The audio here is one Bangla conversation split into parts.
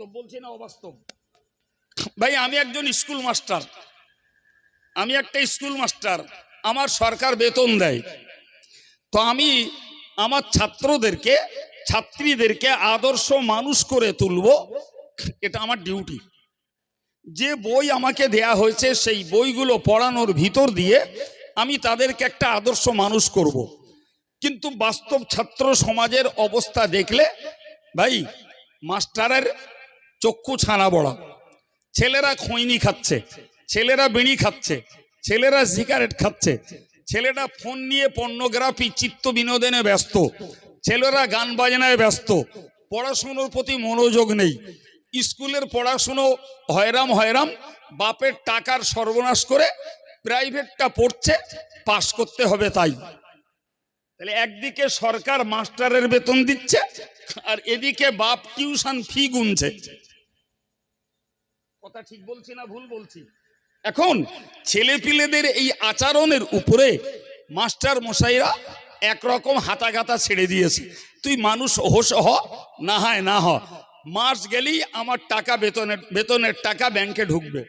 বাস্তব বলছি না অবাস্তব? ভাই আমি একজন স্কুল মাস্টার, আমি একটা স্কুল মাস্টার, আমার সরকার বেতন দেয়। তো আমি আমার ছাত্রদেরকে ছাত্রীদেরকে আদর্শ মানুষ করে তুলবো, এটা আমার ডিউটি। যে বই আমাকে দেয়া হয়েছে সেই বইগুলো পড়ানোর ভিতর দিয়ে আমি তাদেরকে একটা আদর্শ মানুষ করব। কিন্তু বাস্তব ছাত্র সমাজের অবস্থা দেখলে ভাই মাস্টারের চক্ষু ছানা বড়া। ছেলেরা খৈনি খাচ্ছে, ছেলেরা বিড়ি খাচ্ছে, ছেলেরা সিগারেট খাচ্ছে, ছেলেরা ফোন নিয়ে পর্নোগ্রাফি চিত্ত বিনোদনে ব্যস্ত, ছেলেরা গান বাজনায় ব্যস্ত, পড়াশুনোর প্রতি মনোযোগ নেই। স্কুলের পড়াশুনো হয়রাম হয়রাম, বাপের টাকার সর্বনাশ করে প্রাইভেটটা পড়ছে, পাস করতে হবে তাই। তাহলে একদিকে সরকার মাস্টারের বেতন দিচ্ছে আর এদিকে বাপ টিউশন ফি গুনছে। কথা ঠিক বলছি না ভুল বলছি? এখন ছেলেপিলেদের এই আচরণের উপরে মাস্টার মশাইরা একরকম হাতাগাতা ছেড়ে দিয়েছে। তুই মানুষ হোস হ, না হয় না হ, মাস গেলেই আমার টাকা বেতনের টাকা ব্যাংকে ঢুকবে।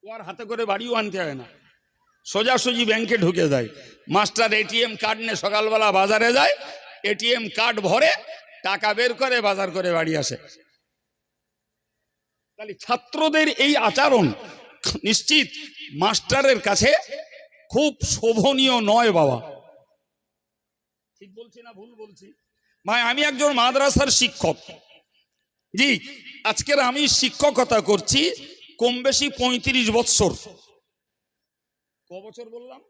ওর হাতে করে বাড়িও আনতে হয় না, সোজাসুজি ব্যাংকে ঢুকে যায়। মাস্টার এটিএম কার্ড নিয়ে সকালবেলা বাজারে যায়, এটিএম কার্ড ভরে টাকা বের করে বাজার করে বাড়ি আসে। তাহলে ছাত্রদের এই আচরণ নিশ্চিত মাস্টারের কাছে খুব শোভনীয় নয়। বাবা ঠিক বলছি না ভুল বলছি? ভাই আমি একজন মাদ্রাসার শিক্ষক। জি, আজকের আমি শিক্ষকতা করছি কম বেশি ৩৫ বছর। ক বছর বললাম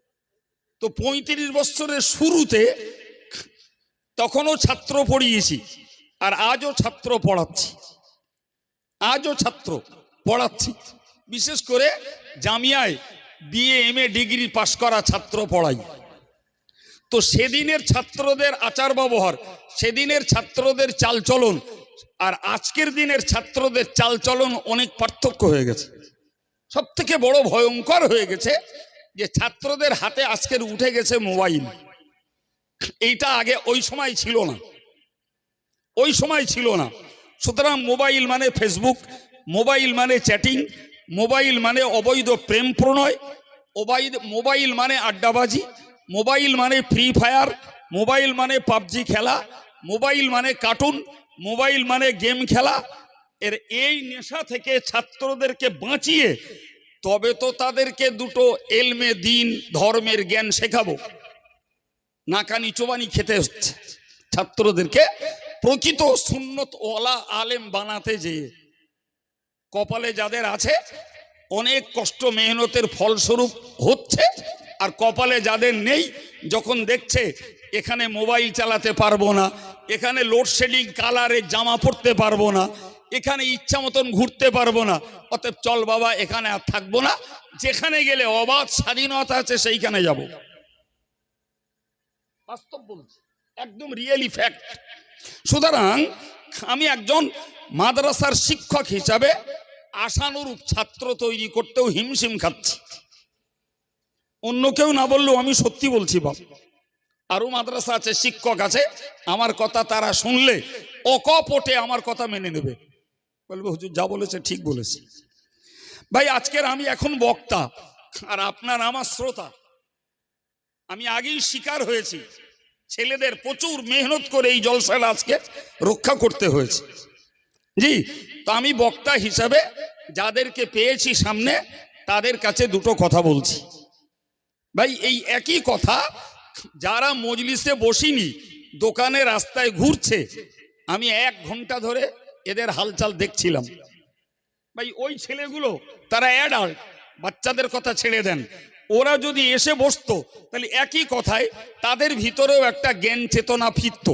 তো? ৩৫ বছরের শুরুতে তখনও ছাত্র পড়িয়েছি আর আজও ছাত্র পড়াচ্ছি, আজও ছাত্র পড়াচ্ছি। বিশেষ করে জামিয়ায় বিএ এমএ ডিগ্রি পাশ করা ছাত্র পড়াই। তো সেদিনের ছাত্রদের আচার ব্যবহার, সেদিনের ছাত্রদের চালচলন আর আজকের দিনের ছাত্রদের চালচলন অনেক পার্থক্য হয়ে গেছে। সব থেকে বড় ভয়ঙ্কর হয়ে গেছে যে ছাত্রদের হাতে আজকের উঠে গেছে মোবাইল। এইটা আগে ওই সময় ছিল না, ওই সময় ছিল না। সুতরাং মোবাইল মানে ফেসবুক, মোবাইল মানে চ্যাটিং, মোবাইল মানে অবৈধ প্রেম প্রণয়, মোবাইল মানে আড্ডাবাজি, মোবাইল মানে ফ্রি ফায়ার, মোবাইল মানে পাবজি খেলা, মোবাইল মানে কার্টুন, মোবাইল মানে গেম খেলা। এর এই নেশা থেকে ছাত্রদেরকে বাঁচিয়ে তবে তো তাদেরকে দুটো এলমে দিন ধর্মের জ্ঞান শেখাবো। নাকানি চোবানি খেতে হচ্ছে ছাত্রদেরকে প্রকৃত সুন্নত ওয়ালা আলেম বানাতে যেয়ে। কপালে যাদের আছে অনেক কষ্ট মেহনতের ফলস্বরূপ হচ্ছে, আর কপালে যাদের নেই যখন দেখছে এখানে মোবাইল চালাতে পারবো না, এখানে লোডশেডিং কালারের জামা পরতে পারবো না, এখানে ইচ্ছা মতন ঘুরতে পারবো না, অতএব চল বাবা এখানে আর থাকবো না, যেখানে গেলে অবাধ স্বাধীনতা আছে সেইখানে যাব। বাস্তব বলছি, একদম রিয়েলি ফ্যাক্ট। সুতরাং আমি একজন মাদ্রাসার শিক্ষক হিসাবে আশানুরূপ ছাত্র তৈরি করতেও হিমশিম খাচ্ছি। অন্য কেউ না বললেও আমি সত্যি বলছি বাপ। আরো মাদ্রাসা আছে, শিক্ষক আছে, আমার কথা তারা শুনলে অকপটে আমার কথা মেনে নেবে, বলবে হুজুর যা বলেছে ঠিক বলেছে। ভাই আজকের আমি এখন বক্তা আর আপনার আমার শ্রোতা। আমি আগেই শিকার হয়েছি, ছেলেদের প্রচুর মেহনত করে এই জলসাটা আজকে রক্ষা করতে হয়েছে। জি, তো আমি বক্তা হিসাবে যাদেরকে পেয়েছি সামনে তাদের কাছে দুটো কথা বলছি। ভাই এই একই কথা যারা মজলিসে বসিনি, দোকানে রাস্তায় ঘুরছে, আমি 1 ঘন্টা ধরে এদের হালচাল দেখছিলাম। ভাই ওই ছেলেগুলো তারা অ্যাডাল্ট, বাচ্চাদের কথা ছেড়ে দেন, ওরা যদি এসে বসতো তাহলে একই কথায় তাদের ভিতরেও একটা জ্ঞান চেতনা ফিরত।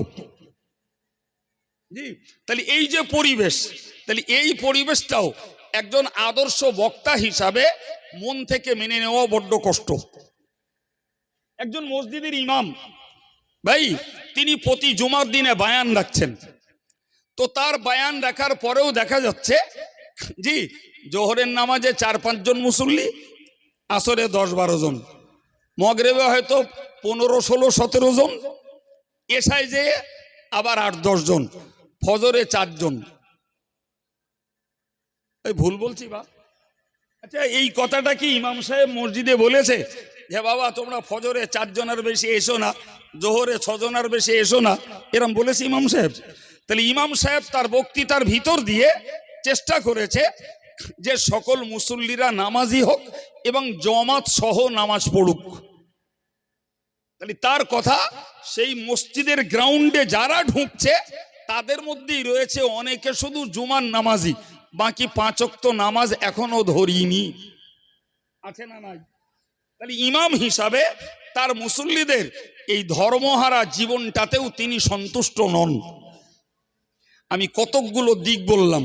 জি, তাহলে এই যে পরিবেশ, তাহলে এই পরিবেশটাও একজন আদর্শ বক্তা হিসাবে মন থেকে মেনে নেওয়া বড্ড কষ্ট। একজন মসজিদের ইমাম ভাই, তিনি প্রতি জুমার দিনে বায়ান রাখছেন। তো তার বায়ান রাখার পরেও দেখা যাচ্ছে জি জোহরের নামাজে 4-5 জন মুসল্লি, আসরে 10-12 জন, মগরিবে হয়তো 15-16-17 জন, এশায় যে আবার 8-10 জন, ফজরে 4 জন। এই ভুল বলছি বা? আচ্ছা, এই কথাটা কি ইমাম সাহেব মসজিদে বলেছে যে বাবা তোমরা ফজরে 4 জনের বেশি এসো না, জোহরে 6 জনের বেশি এসো না, এরম বলেছে ইমাম সাহেব? তাহলে ইমাম সাহেব তার বক্তৃতার ভিতর দিয়ে চেষ্টা করেছে যে সকল মুসল্লিরা নামাজি হোক এবং জমাত সহ নামাজ পড়ুক। তাহলে তার কথা, সেই মসজিদের গ্রাউন্ডে যারা ঢুকছে তাদের মধ্যেই রয়েছে অনেকে শুধু জুমার নামাজি, বাকি 5 ওয়াক্ত নামাজ এখনো ধরিনি, আছে না নাই? তাহলে ইমাম হিসাবে তার মুসল্লিদের এই ধর্মহারা জীবনটাতেও তিনি সন্তুষ্ট নন। আমি কতকগুলো দিক বললাম,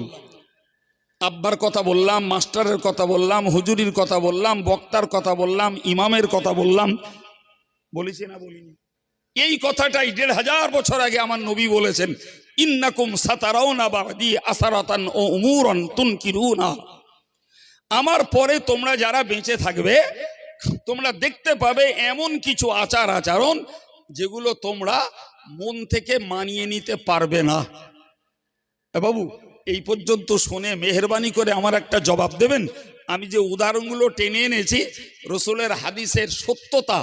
আব্বার কথা বললাম, মাস্টারের কথা বললাম, হুজুরির কথা বললাম, বক্তার কথা বললাম, ইমামের কথা বললাম, বলেছি না বলিনি? এই কথাটাই 1500 বছর আগে আমার নবী বলেছেন, ইন্নাকুম সাতারাউনা বাদি আসারাতান ও উমুরান তুনকিরুনা। আমার পরে তোমরা যারা বেঁচে থাকবে তোমরা দেখতে পাবে এমন কিছু আচার আচরণ যেগুলো তোমরা মন থেকে মানিয়ে নিতে পারবে না। বাবু, এই পর্যন্ত শুনে মেহেরবানি করে আমার একটা জবাব দেবেন? আমি যে উদাহরণগুলো টেনে এনেছি, রসুলের হাদিসের সত্যতা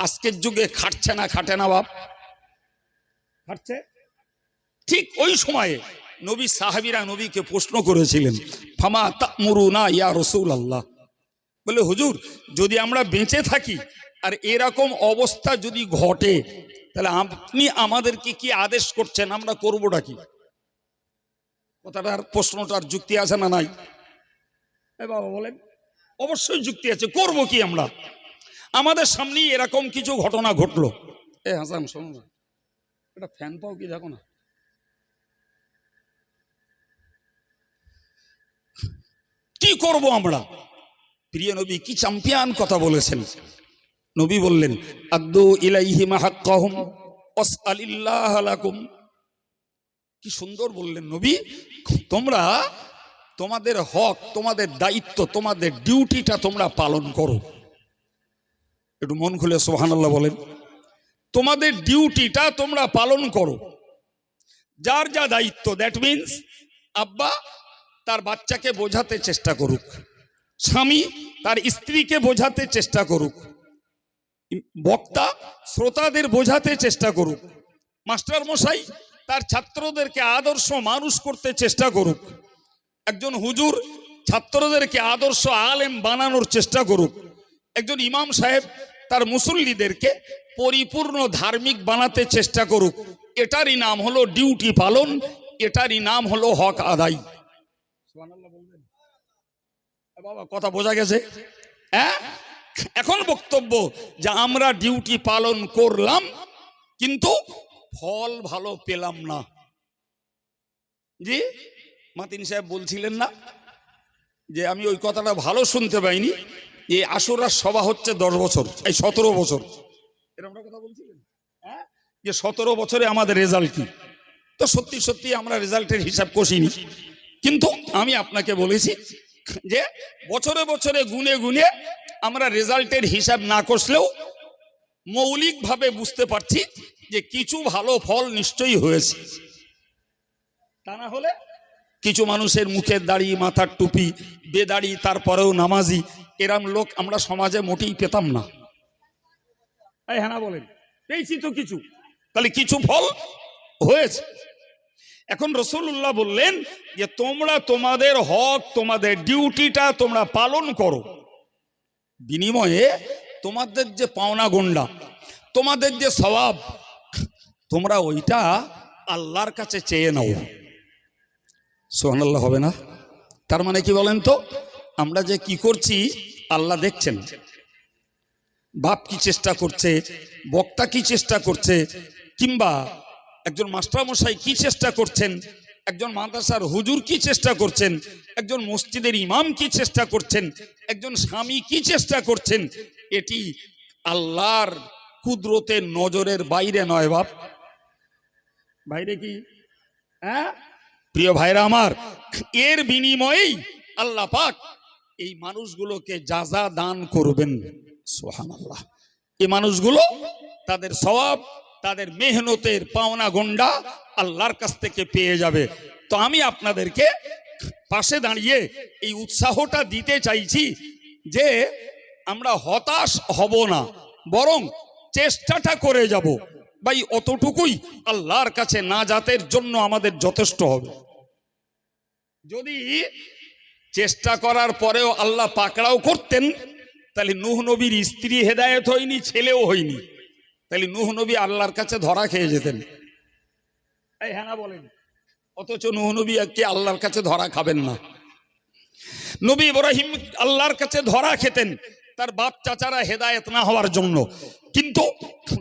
আজকের যুগে খাটছে না? খাটে না বাপ? খাটছে। ঠিক ওই সময়ে নবী সাহাবীরা নবীকে প্রশ্ন করেছিলেন, ফামা তা'মুরুনা ইয়া রাসূলুল্লাহ, বলে হুজুর যদি আমরা বেঁচে থাকি আর এরকম অবস্থা যদি ঘটে তাহলে আপনি আমাদেরকে কি আদেশ করছেন, আমরা করবোটা কি? কথাটার প্রশ্নটার যুক্তি আছে না নাই? বাবা বলেন। অবশ্যই যুক্তি আছে। করব কি আমরা? আমাদের সামনেই এরকম কিছু ঘটনা ঘটলো। এ হাসান শোনো না, এটা ফ্যান পাও কি দেখো না। কি করব আমরা? প্রিয় নবী কি চ্যাম্পিয়ন কথা বলেছেন। নবী বললেন, আদ্দু ইলাইহিম হাক্কাহুম ওয়াসআলিল্লাহ লাকুম। কি সুন্দর বললেন নবী, তোমরা তোমাদের হক, তোমাদের দায়িত্ব, তোমাদের ডিউটিটা তোমরা পালন করো। একটু মন খুলে সুবহানাল্লাহ বলেন। তোমাদের ডিউটিটা তোমরা পালন করো। যার যা দায়িত্ব, দ্যাট মিনস আব্বা তার বাচ্চাকে বোঝাতে চেষ্টা করুক, স্বামী তার স্ত্রীকে বোঝাতে চেষ্টা করুক, বক্তা শ্রোতাদের বোঝাতে চেষ্টা করুক, মাস্টার মশাই তার ছাত্রদেরকে আদর্শ মানুষ করতে চেষ্টা করুক, একজন হুজুর ছাত্রদেরকে আদর্শ আলেম বানানোর চেষ্টা করুক, একজন ইমাম সাহেব তার মুসল্লিদেরকে পরিপূর্ণ ধার্মিক বানাতে চেষ্টা করুক। এটারই নাম হলো ডিউটি পালন, এটারই নাম হলো হক আদায়। বাবা কথা বোঝা গেছে? হ্যাঁ, এখন বক্তব্য যে আমরা ডিউটি পালন করলাম কিন্তু ফল ভালো পেলাম না। জি মাতিন সাহেব বলছিলেন না যে আমি ওই কথাটা ভালো শুনতে পাইনি, যে আশুরার সভা হচ্ছে 10 বছর, এই 17 বছর, এরকম কথা বলছিলেন। হ্যাঁ, যে 17 বছরে আমাদের রেজাল্ট কি? তো সত্যি সত্যি আমরা রেজাল্টের হিসাব কষিনি, কিন্তু আমি আপনাকে বলেছি যে বছরে বছরে গুনে গুনে আমরা রেজাল্টের হিসাব না কষলেও মৌলিকভাবে বুঝতে পারছি যে কিছু ভালো ফল নিশ্চয়ই হয়েছে। তা না হলে কিছু মানুষের মুখের দাড়ি, মাথার টুপি, বেদাড়ি, তারপরেও নামাজি, এরম লোক আমরা সমাজে মোটেই পেতাম না। হ্যাঁ না বলেন, পেয়েছি তো কিছু, তাহলে কিছু ফল হয়েছে। এখন রাসূলুল্লাহ বললেন যে তোমরা তোমাদের হক, তোমাদের ডিউটিটা তোমরা পালন করো, বিনিময়ে তোমাদের যে পাওনা গন্ডা, তোমাদের যে সওয়াব, তোমরা ওইটা আল্লাহর কাছে চেয়ে নাও। সুবহানাল্লাহ হবে না? তার মানে কি বলেন তো, আমরা যে কি করছি আল্লাহ দেখছেন। বাপ কি চেষ্টা করছে, বক্তা কি চেষ্টা করছে, কিংবা একজন মাস্টারমশাই কি চেষ্টা করছেন, একজন মাদ্রাসার হুজুর কি চেষ্টা করছেন, একজন মসজিদের ইমাম কি চেষ্টা করছেন, একজন স্বামী কি চেষ্টা করছেন, এটি আল্লাহর কুদরতের নজরের বাইরে নয় বাপ। বাইরে কি? হ্যাঁ প্রিয় ভাইরা আমার, এর বিনিময়েই আল্লাহ পাক এই মানুষগুলোকে যাজা দান করবেন। সুবহানাল্লাহ। এই মানুষগুলো তাদের সওয়াব, তাদের মেহনতের পাওনা গন্ডা আল্লাহর কাছ থেকে পেয়ে যাবে। তো আমি আপনাদেরকে পাশে দাঁড়িয়ে এই উৎসাহটা দিতে চাইছি যে আমরা হতাশ হব না, বরং চেষ্টাটা করে যাব। ভাই অতটুকুই আল্লাহর কাছে নাজাতের জন্য আমাদের যথেষ্ট হবে। যদি চেষ্টা করার পরেও আল্লাহ পাকড়াও করতেন, তাহলে নূহ নবীর স্ত্রী হেদায়েত হয়নি, ছেলেও হয়নি, তাহলে নূহ নবী আল্লাহর কাছে ধরা খেয়ে যেতেন। এই হ্যাঁ না বলেন? অথচ নূহ নবী কে আল্লাহর কাছে ধরা খাবেন না। নবী ইব্রাহিম আল্লাহর কাছে ধরা খেতেন তার বাপ চাচারা হেদায়েত না হওয়ার জন্য, কিন্তু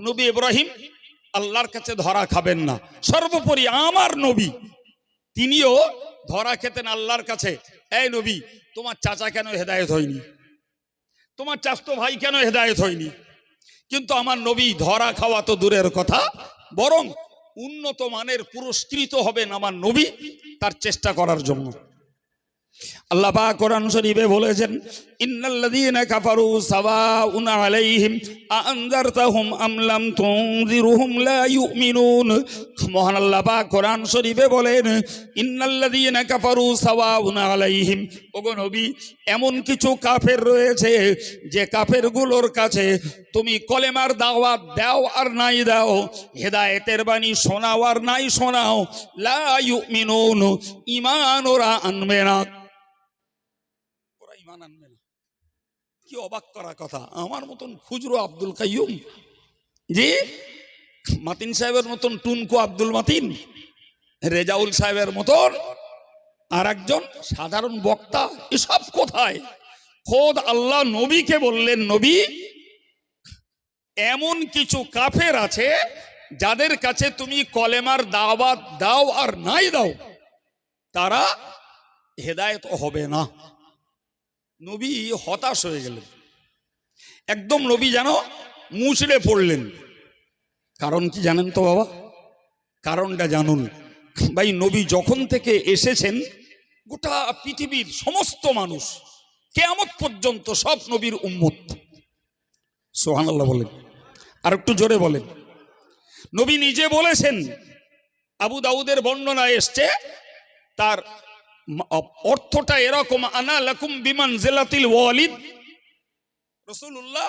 নবী ইব্রাহিম আল্লাহর কাছে ধরা খাবেন না। সর্বোপরি আমার নবী তিনিও ধরা খেতেন আল্লাহর কাছে। এই নবী, তোমার চাচা কেন হেদায়েত হয়নি? তোমার চাচতো ভাই কেন হেদায়েত হয়নি? কিন্তু আমার নবী ধরা খাওয়া তো দূরের কথা, বরং উন্নত মানের পুরস্কৃত হবেন আমার নবী তার চেষ্টা করার জন্য। আল্লাহ পাক কোরআন শরীফে বলেছেন, ইন্নাল্লাযীনা কাফারু সাওয়াউন আলাইহিম আনযারতাহুম আম লাম তুনযিরহুম লা ইউমিনুন। মহান আল্লাহ পাক কোরআন শরীফে বলেন, ইন্নাল্লাযীনা কাফারু সাওয়াউন আলাইহিম, ওগো নবী, এমন কিছু কাফের রয়েছে যে কাফেরগুলোর কাছে তুমি কলেমার দাওয়াত দাও আর নাই দাও, হেদায়েতের বাণী শোনাও আর নাই শোনাও, লা ইউমিনুন, ঈমান ওরা আনবে না, ওরা ঈমান আনবে না। কি অবাক করা কথা! আমার মতন খুজরো আব্দুল কাইয়ুম, জি মাতিন সাহেবের মতন টুনকো আব্দুল মাতিন, রেজাউল সাহেবের মতন আর একজন সাধারণ বক্তা, এসব কোথায়? খোদ আল্লাহ নবীকে বললেন, নবী, এমন কিছু কাফের আছে যাদের কাছে তুমি কলেমার দাওয়াত দাও আর নাই দাও, তারা হেদায়েত হবে না। নবী হতাশ হয়ে গেলেন, একদম নবী যেন মুচড়ে পড়লেন। কারণ কি জানেন তো বাবা? কারণটা জানুন ভাই। নবী যখন থেকে এসেছেন, গোটা পৃথিবীর সমস্ত মানুষ কিয়ামত পর্যন্ত সব নবীর উম্মত। সুবহানাল্লাহ বলেন, আর একটু জোরে বলেন। নবী নিজে বলেছেন, আবু দাউদের বর্ণনায় এসছে, তার অর্থটা এরকম, আনা লাকুম বিমানজিলাতিল ওয়ালিদ। রাসূলুল্লাহ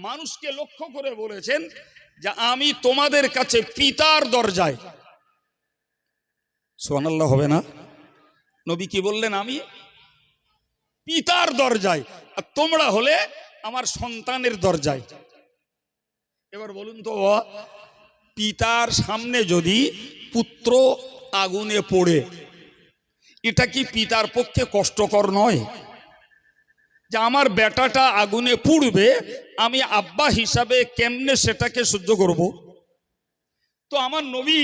মানুষকে লক্ষ্য করে বলেছেন যে আমি তোমাদের কাছে পিতার দরজায়। সুবহানাল্লাহ হবে না? নবী কি বললেন? আমি পিতার দরজায়, আর তোমরা হলে আমার সন্তানের দরজায়। এবার বলুন তো, পিতার সামনে যদি পুত্র আগুনে পড়ে, এটা কি পিতার পক্ষে কষ্টকর নয়? যে আমার বেটাটা আগুনে পুড়বে, আমি আব্বা হিসাবে কেমনে সেটাকে সহ্য করব? তো আমার নবী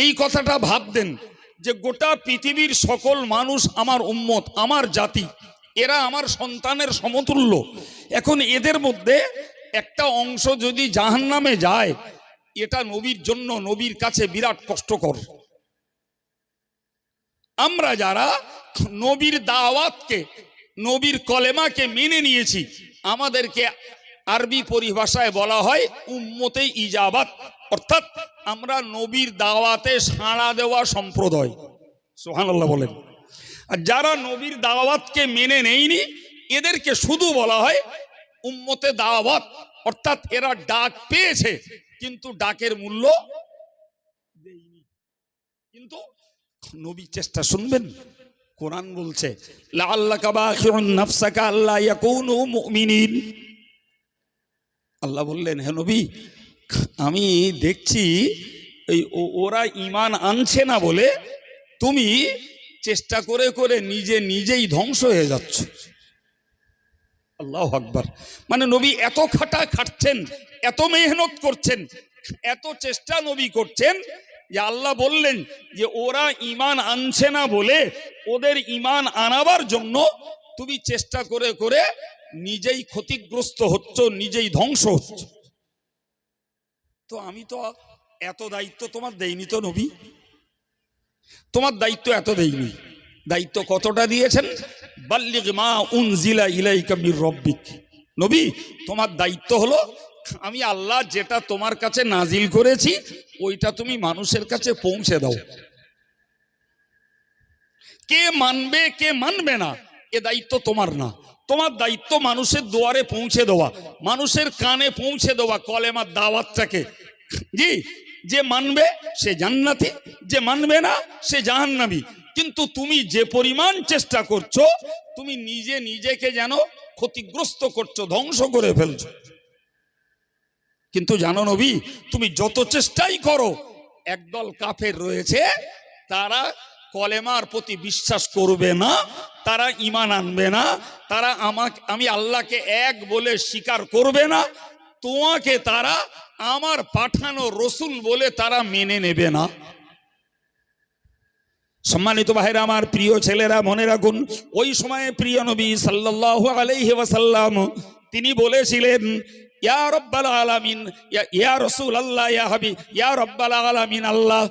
এই কথাটা ভাবতেন যে গোটা পৃথিবীর সকল মানুষ আমার উম্মত, আমার জাতি, এরা আমার সন্তানের সমতুল্য। এখন এদের মধ্যে একটা অংশ যদি জাহান্নামে যায়, এটা নবীর জন্য, নবীর কাছে বিরাট কষ্টকর। আমরা যারা নবীর দাওয়াতকে, নবীর কলেমাকে মেনে নিয়েছি, আমাদেরকে আরবি পরিভাষায় বলা হয় উম্মতে ইজাবাত, অর্থাৎ আমরা নবীর দাওয়াতে সাড়া দেওয়া সম্প্রদায়। সুবহানাল্লাহ বলেন। আর যারা নবীর দাওয়াতকে মেনে নেয়নি, এদেরকে শুধু বলা হয় উম্মতে দাওয়াত, অর্থাৎ এরা ডাক পেয়েছে কিন্তু ডাকের মূল্য দেয়নি। কিন্তু নবী চেষ্টা শুনবেন। কোরআন বলছে, লাআল্লাকা বাখিউন নাফসাকা আল্লা ইয়াকুনু মুমিনিন। আল্লাহ বললেন, হে নবী, আমি দেখছি ওরা ঈমান আনছে না বলে তুমি চেষ্টা করে করে নিজেই ধ্বংস হয়ে যাচ্ছ। আল্লাহু আকবার। মানে নবী এত খাটছেন, এত মেহনত করছেন, এত চেষ্টা নবী করছেন যে আল্লাহ বললেন যে ওরা ঈমান আনছে না বলে ওদের ঈমান আনাবার জন্য তুমি চেষ্টা করে করে নিজেই ক্ষতিগ্রস্ত হচ্ছ, নিজেই ধ্বংস হচ্ছ। তো আমি তো এত দায়িত্ব তোমার দেইনি তো নবী, তোমার দায়িত্ব এত দেইনি। দায়িত্ব কতটা দিয়েছেন? বাল্লিগ মা উনজিলা ইলাইকা মির রাব্বিক। নবী, তোমার দায়িত্ব হলো আমি আল্লাহ যেটা তোমার কাছে নাজিল করেছি ওইটা তুমি মানুষের কাছে পৌঁছে দাও। কে মানবে কে মানবে না এ দায়িত্ব তোমার না। তোমার দায়িত্ব মানুষের দুয়ারে পৌঁছে দেওয়া, মানুষের কানে পৌঁছে দেওয়া কলেমার দাওয়াতটাকে। জি, যে মানবে সে জান্নাতি, যে মানবে না সে জাহান্নামী। কিন্তু তুমি যে পরিমাণ চেষ্টা করছো, তুমি নিজে নিজেকে যেন ক্ষতিগ্রস্ত করছো, ধ্বংস করে ফেলছো। কিন্তু জানো নবী, তুমি যত চেষ্টাই করো, একদল কাফের রয়েছে, তারা কলেমার প্রতি বিশ্বাস করবে না, তারা ঈমান আনবে না, তারা আমি আল্লাহকে এক বলে স্বীকার করবে না, তোমাকে তারা আমার পাঠানো রসুল বলে তারা মেনে নেবে না। সম্মানিত ভাইরা আমার, প্রিয় ছেলেরা, মনে রাখুন, ওই সময়ে প্রিয় নবী সাল্লাল্লাহু আলাইহি ওয়াসাল্লাম তিনি বলেছিলেন, ইয়া রব্বাল আলামিন, ইয়া রাসূলুল্লাহ, ইয়া হাবিব, ইয়া রব্বাল আলামিন আল্লাহ,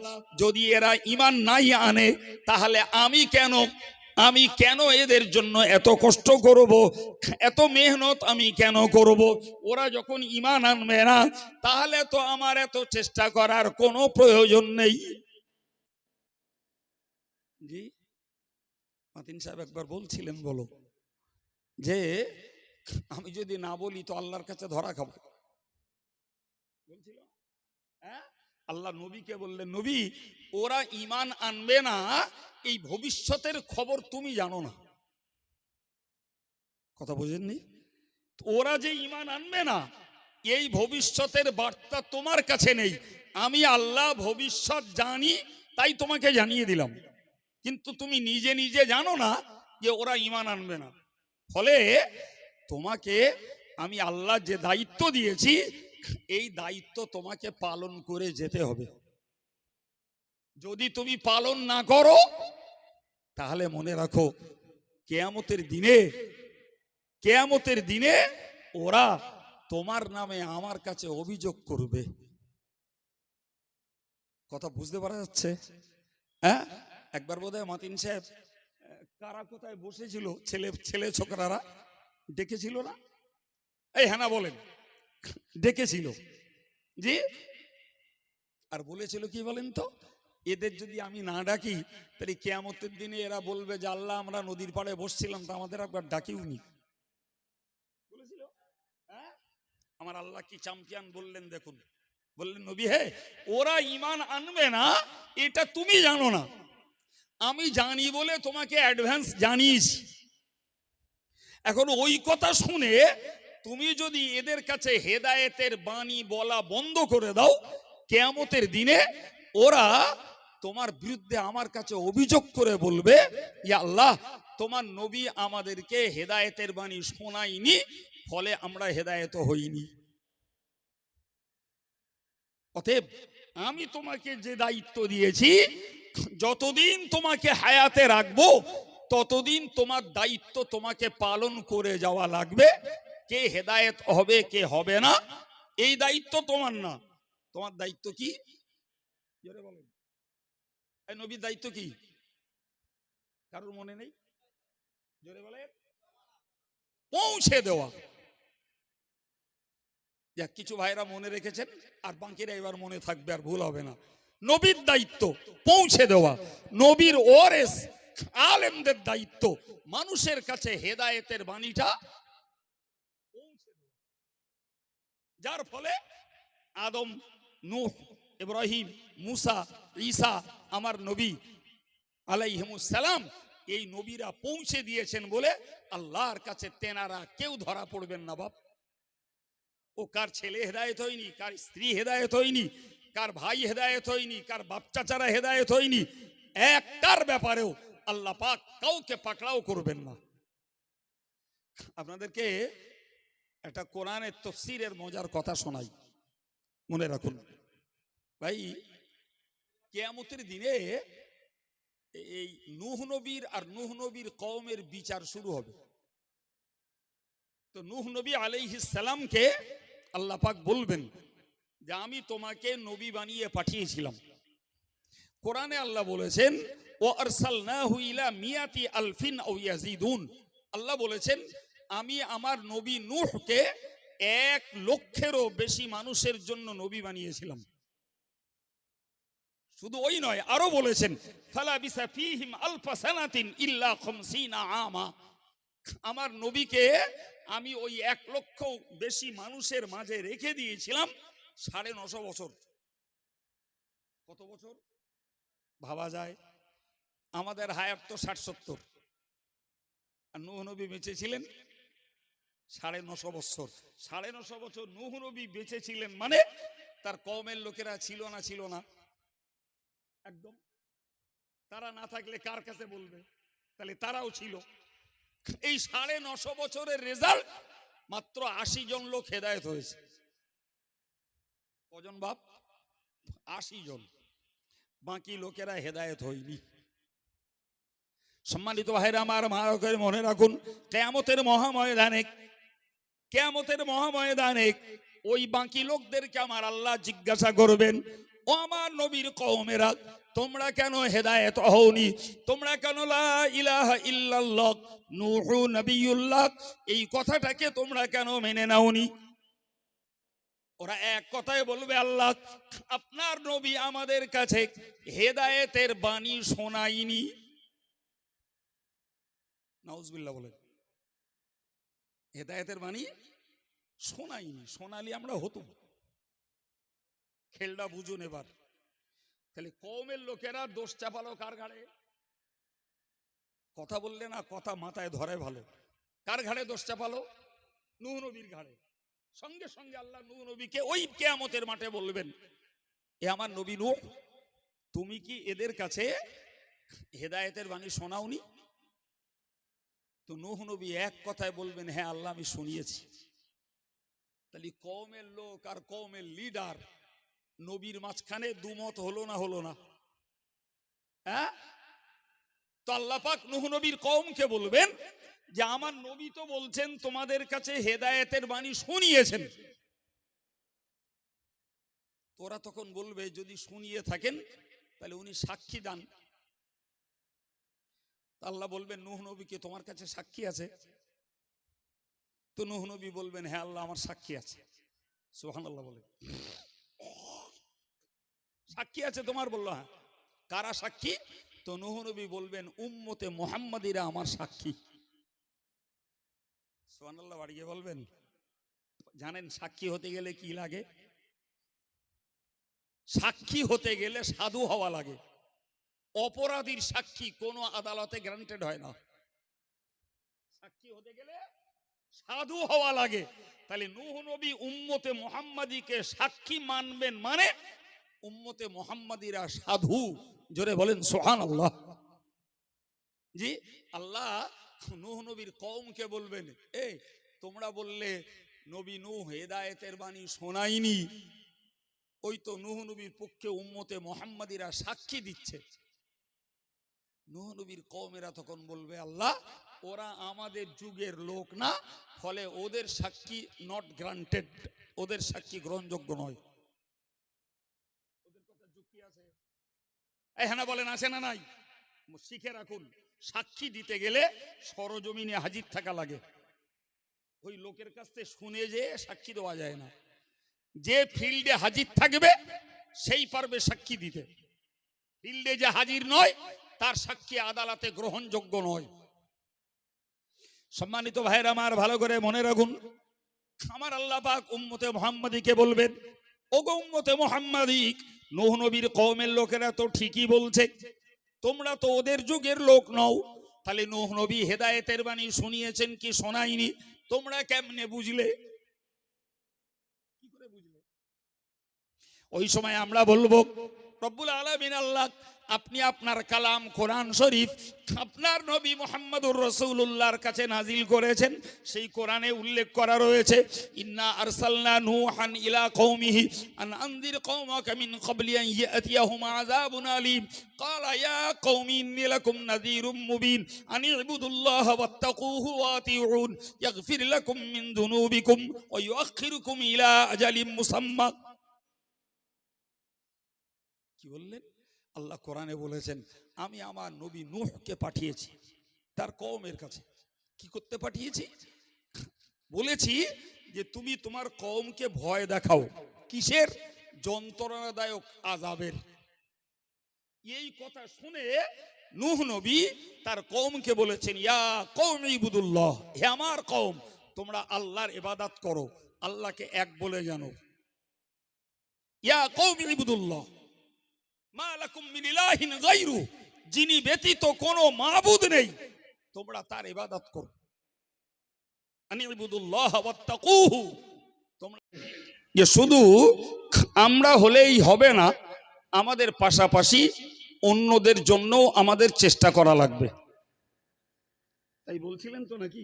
যদি এরা ঈমান নাই আনে তাহলে আমি কেন এদের জন্য এত কষ্ট করব, এত মেহনত আমি কেন করব? ওরা যখন ঈমান আনবে না তাহলে তো আমার এত চেষ্টা করার কোনো প্রয়োজন নেই। জি, মাতিন সাহেব একবার বলছিলেন, বলো, যে আমি যদি না বলি তো আল্লাহর কাছে ধরা খাবো। বলছিল, হ্যাঁ, আল্লাহ নবীকে বললেন, নবী, ওরা ঈমান আনবে না, এই ভবিষ্যতের খবর তুমি জানো না। কথা বুঝেননি? ওরা যে ঈমান আনবে না, এই ভবিষ্যতের বার্তা তোমার কাছে নেই। আমি আল্লাহ ভবিষ্যৎ জানি, তাই তোমাকে জানিয়ে দিলাম। কিন্তু তুমি নিজে নিজে জানো না যে ওরা ঈমান আনবে না। ফলে তোমাকে আমি আল্লাহ যে দায়িত্ব দিয়েছি, এই দায়িত্ব তোমাকে পালন করে যেতে হবে। যদি তুমি পালন না করো তাহলে মনে রাখো, কিয়ামতের দিনে ওরা তোমার নামে আমার কাছে অভিযোগ করবে। কথা বুঝতে পারা যাচ্ছে? হ্যাঁ, একবার বোধহয় মাতিন সাহেব কারা কোথায় বসেছিল, ছেলে ছোকরারা ডেকেছিল না? এই হ্যাঁ না বলেন, ডেকেছিল। জি, আর বলেছিল কি বলেন তো, এদের যদি আমি না ডাকি তাহলে কিয়ামতের দিনে এরা বলবে যে আল্লাহ, আমরা নদীর পাড়ে বসছিলাম তো আমাদের একবার ডাকিওনি। বলেছিল, হ্যাঁ? আমার আল্লাহ কি চ্যাম্পিয়ন বললেন, দেখুন, বললেন, নবী হে, ওরা ঈমান আনবে না এটা তুমি জানো না, আমি জানি বলে তোমাকে অ্যাডভান্স জানিয়েছি। এখন ওই কথা শুনে তুমি যদি এদের কাছে হেদায়েতের বাণী বলা বন্ধ করে দাও, কিয়ামতের দিনে ওরা তোমার বিরুদ্ধে আমার কাছে অভিযোগ করে বলবে, ইয়া আল্লাহ, তোমার নবী আমাদেরকে হেদায়েতের বাণী শোনায়নি, ফলে আমরা হেদায়েত হইনি। অতএব আমি তোমাকে যে দায়িত্ব দিয়েছি, যতদিন তোমাকে হায়াতে রাখবো ততদিন তোমার দায়িত্ব তোমাকে পালন করে যাওয়া লাগবে। কে হেদায়েত হবে কে হবে না এই দায়িত্ব তোমার না। তোমার দায়িত্ব কি? জোরে বলেন, এই নবীর দায়িত্ব কি? কারোর মনে নেই? জোরে বলেন, পৌঁছে দেওয়া। যাক, কিছু ভাইরা মনে রেখেছেন, আর বাকিরা এবার মনে থাকবে, আর ভুল হবে না। নবীর দায়িত্ব পৌঁছে দেওয়া। নবীর ওয়ারিস আলেমদের দায়িত্ব মানুষের কাছে হেদায়েতের বাণীটা পৌঁছে দেওয়া। যার ফলে আদম, নূহ, ইব্রাহিম, মুসা, ঈসা, আমার নবী আলাইহিমুস সালাম, এই নবীরা পৌঁছে দিয়েছেন বলে আল্লাহর কাছে তেনারা কেউ ধরা পড়বেন না। বাপ, ও কার ছেলে হেদায়েত হয়নি, কার স্ত্রী হেদায়েত হয়নি, কার ভাই হেদায়েত হয়নি, কার বাপ চাচারা হেদায়েত হয়নি, একটার ব্যাপারেও আল্লাহ পাক কাউকে পাকড়াও করবেন না। আপনাদেরকে একটা কোরআনের তাফসীরের মজার কথা শোনাই, মনে রাখুন ভাই। কিয়ামতের দিনে এই নূহ নবীর আর নূহ নবীর কওমের বিচার শুরু হবে। তো নূহ নবী আলাইহিস সালামকে আল্লাহ পাক বলবেন যে আমি তোমাকে নবী বানিয়ে পাঠিয়েছিলাম। কোরআনে আল্লাহ বলেছেন, ও আরসালনাহু ইলা মিয়াতি আলফিন আও ইয়াজিদুন। আল্লাহ বলেছেন, আমি আমার নবী নূহকে 1 লক্ষেরও বেশি মানুষের জন্য নবী বানিয়েছিলাম। শুধু ওই নয়, আরো বলেছেন ফালাবিসা ফীহিম আলফা সানাতিন ইল্লা 50 আমা। আমার নবীকে আমি ওই 1 লক্ষ বেশি মানুষের মাঝে রেখে দিয়েছিলাম 950 বছর। কত বছর ভাবা যায়? আমাদের হায়াত তো 60-70, আর নূহ নবী বেঁচে ছিলেন 950 বছর। 950 বছর নূহ নবী বেঁচে ছিলেন মানে তার কওমের লোকেরা ছিল না? ছিল না একদম। তারা না থাকলে কার কাছে বলবে? তাহলে তারাও ছিল। এই 950 বছরের রেজাল্ট মাত্র 80 জন লোক হেদায়েত হয়েছে। কজন বাপ? 80 জন। বাকি লোকেরা হেদায়েত হয়নি। সম্মানিত ভাইরা আমার, মনে রাখুন, কিয়ামতের মহাময়দানে ওই বাকি লোকদেরকে আমার আল্লাহ জিজ্ঞাসা করবেন, ও আমার নবীর কওমেরা, তোমরা কেন হেদায়েত হওনি? তোমরা কেন লা ইলাহা ইল্লাল্লাহ নূহ নবিয়ুল্লাহ এই কথাটাকে তোমরা কেন মেনে নাওনি? ওরা এক কথায় বলবে, আল্লাহ আপনার নবী আমাদের কাছে হেদায়েতের বাণী শোনায়নি। নাউজুবিল্লাহ বলেন। হেদায়েতের বাণী শোনায়নি। শোনালি আমরা হতো। খেলটা বুঝুন এবার। তাহলে কওমের লোকেরা দোষ চাপালো কার ঘাড়ে? কথা বললে না কথা মাথায় ধরে ভালো। কার ঘাড়ে দোষ চাপালো? নূহ নবীর ঘাড়ে। সঙ্গে সঙ্গে আল্লাহ নূহ নবীকে ওই কিয়ামতের মাঠে বলবেন, এ আমার নবী নূহ, তুমি কি এদের কাছে হেদায়েতের বাণী শোনাওনি? তো নূহ নবী এক কথায় বলবেন, হ্যাঁ আল্লাহ আমি শুনিয়েছি। তাহলে কওমের লোক আর কওমের লিডার নবীর মাঝখানে দুমত হলো না? হলো না? হ্যাঁ। তো আল্লাহ পাক নূহ নবীর কওমকে বলবেন যে আমার নবী তো বলছেন তোমাদের কাছে হেদায়েতের বাণী শুনিয়েছেন। তোরা তখন বলবে, যদি শুনিয়ে থাকেন তাহলে উনি সাক্ষী দেন। আল্লাহ বলবেন নূহ নবীকে, তোমার কাছে সাক্ষী আছে? তো নূহ নবী বলবেন, হ্যাঁ আল্লাহ আমার সাক্ষী আছে। সুবহানাল্লাহ বলে, সাক্ষী আছে তোমার? বললো হ্যাঁ। কারা সাক্ষী? তো নূহ নবী বলবেন, উম্মতে মুহাম্মাদিরা আমার সাক্ষী। সুবহানাল্লাহ বাড়িয়ে বলবেন। জানেন সাক্ষী হতে গেলে কি লাগে? সাক্ষী হতে গেলে সাধু হওয়া লাগে। অপরাধীর সাক্ষী কোনো আদালতে গ্রান্টেড হয় না। সাক্ষী হতে গেলে সাধু হওয়া লাগে। তাহলে নূহ নবী উম্মতে মুহাম্মাদিকে সাক্ষী মানবেন মানে উম্মতে মুহাম্মাদিরা সাধু। জোরে বলেন সুবহানাল্লাহ। জি, আল্লাহ নূহ নবীর কওমকে বলবেন, এই তোমরা বললে নবী নূহ হেদায়েতের বাণী শোনায়নি, ওই তো নূহ নবীর পক্ষে উম্মতে মুহাম্মাদিরা সাক্ষী দিচ্ছে। নূহ নবীর কওমেরা তখন বলবে, আল্লাহ ওরা আমাদের যুগের লোক না, ফলে ওদের সাক্ষী নট গ্রান্টেড, ওদের সাক্ষী গ্রহণযোগ্য নয়। ওদের কথা যুক্তি আছে? হ্যাঁ বলেন, আছে না নাই? শিখে রাখুন, সাক্ষী দিতে গেলে সরজমিনে হাজির থাকা লাগে। ওই লোকের কাছ থেকে শুনে যে সাক্ষী দেওয়া যায় না। যে ফিল্ডে হাজির থাকবে সেই পারবে সাক্ষী দিতে। ফিল্ডে যে হাজির নয় তার সাক্ষী আদালতে গ্রহণযোগ্য নয়। সম্মানিত ভাইরা আমার, ভালো করে মনে রাখুন, আমার আল্লাহ পাক উম্মতে মুহাম্মাদিকে বলবেন, ওগো উম্মতে মুহাম্মাদি, নূহ নবীর কওমের লোকেরা তো ঠিকই বলছে, তোমরা তো ওদের যুগের লোক নও। তাহলে নূহ নবী হেদায়েতের বাণী শুনিয়েছেন কি শোনায়নি, তোমরা কেমনে বুঝলে? কি করে বুঝলে? ওই সময় আমরা বলবো, রব্বুল আলামিন আল্লাহ আপনি আপনার কালাম কোরআন শরীফ আপনার নবী মুহাম্মদুর রাসূলুল্লাহর কাছে নাজিল করেছেন। সেই কোরআনে উল্লেখ করা রয়েছে, ইন্না আরসালনা নূহান ইলা কওমিহি আন আনজির কওমাকা মিন ক্বাবলি আন ইয়াতিয়াহুম আযাবুন আলীম ক্বালা ইয়া কওমি ইন্নী লাকুম নাযীরুম মুবিন আন ইবুদুল্লাহা ওয়াত্তাকুহু ওয়া আতিউন ইয়াগফির লাকুম মিন যুনুবিকুম ওয়া ইউআখিরুকুম ইলা আজালিম মুসাম্মা। কি বললেন? আল্লাহ কোরআনে বলেছেন, আমি আমার নবী নূহকে পাঠিয়েছি তার কওমের কাছে। কি করতে পাঠিয়েছি? বলেছি যে তুমি তোমার কওমকে ভয় দেখাও। কিসের? যন্ত্রণাদায়ক আযাবের। এই কথা শুনে নূহ নবী তার কওমকে বলেছেন, ইয়া কওমি ইবুদুল্লাহ, হে আমার কওম, তোমরা আল্লাহর ইবাদত করো, আল্লাহকে এক বলে জানো। ইয়া কওমি ইবুদুল্লাহ মা লাকুম মিন ইলাহিন গায়রু, যিনি ব্যতীত কোনো মাবুদ নেই, তোমরা তার ইবাদত করো। আনি ইবুদুল্লাহ ওয়াত্তাকুহু, তোমরা যে শুধু আমরা হলেই হবে না, আমাদের পাশাপাশি অন্যদের জন্য আমাদের চেষ্টা করা লাগবে। তাই বলছিলেন তো নাকি?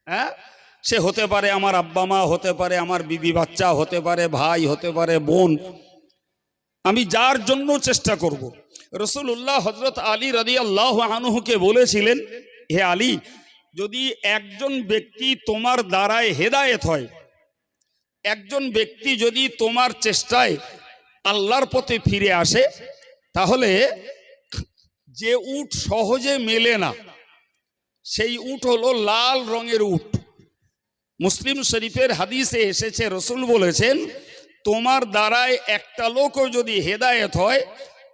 হ্যাঁ, সে হতে পারে আমার আব্বা মা, হতে পারে আমার বিবি বাচ্চা, হতে পারে ভাই, হতে পারে বোন, আমি যার জন্য চেষ্টা করব। রাসূলুল্লাহ হযরত আলী রাদিয়াল্লাহু আনহুকে বলেছিলেন, হে আলী, যদি একজন ব্যক্তি তোমার দ্বারায় হেদায়েত হয়, একজন ব্যক্তি যদি তোমার চেষ্টায় আল্লাহর পথে ফিরে আসে, তাহলে যে উট সহজে মেলে না, সেই উট হলো লাল রঙের উট। মুসলিম শরীফের হাদিসে এসেছে, রসুল বলেছেন, তোমার দ্বারায় একটা লোকও যদি হেদায়েত হয়,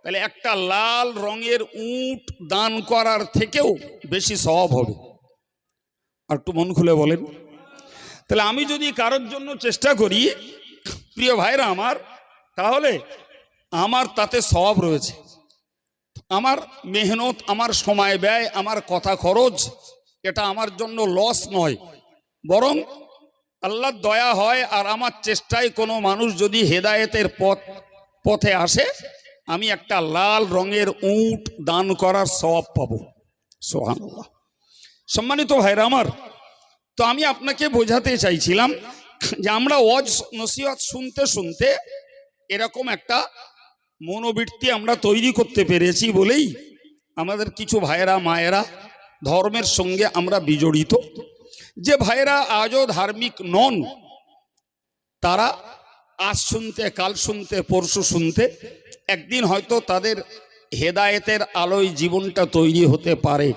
তাহলে একটা লাল রঙের উট দান করার থেকেও বেশি সওয়াব হবে। আর একটু মন খুলে বলেন, তাহলে আমি যদি কারোর জন্য চেষ্টা করি, প্রিয় ভাইরা আমার, তাহলে আমার তাতে সওয়াব রয়েছে। আমার মেহনত, আমার সময় ব্যয়, আমার কথা খরচ, এটা আমার জন্য লস নয়, বরং আল্লাহর দয়া হয়। আর আমার চেষ্টায় কোনো মানুষ যদি হেদায়েতের পথে আসে, আমি একটা লাল রঙের উট দান করার সওয়াব পাবো। সুবহানাল্লাহ। সম্মানিত ভাইরা আমার, তো আমি আপনাকে বোঝাতে চাইছিলাম যে আমরা ওয়াজ নসিহত শুনতে শুনতে এরকম একটা মনোবৃত্তি আমরা তৈরি করতে পেরেছি বলেই আমাদের কিছু ভাইয়েরা মায়েরা ধর্মের সঙ্গে আমরা বিজড়িত। যে ভাইয়েরা আজও ধার্মিক নন, তারা আজ শুনতে, কাল শুনতে, পরশু শুনতে, একদিন হয়তো তাদের হেদায়েতের আলোয় জীবনটা তৈরি হতে পারে,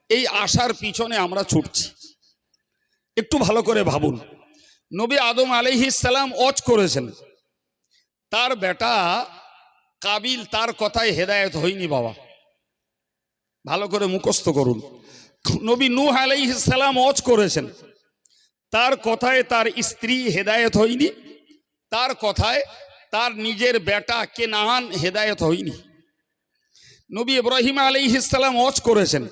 এই আশার পিছনে আমরা ছুটছি। একটু ভালো করে ভাবুন, নবী আদম আলাইহিস সালাম ওয়াজ করেছেন, তার বেটা কাবিল, তার কথায় হেদায়েত হয়নি বাবা। ভালো করে মুখস্থ করুন। নবী নূহ আলাইহিস সালাম ওয়াজ করেছেন, তার কথায় তার স্ত্রী হেদায়েত হয়নি, তার কথায় তার নিজের বেটা কেনান হেদায়েত হয়নি। নবী ইব্রাহিম আলাইহিস সালাম ওয়াজ করেছেন,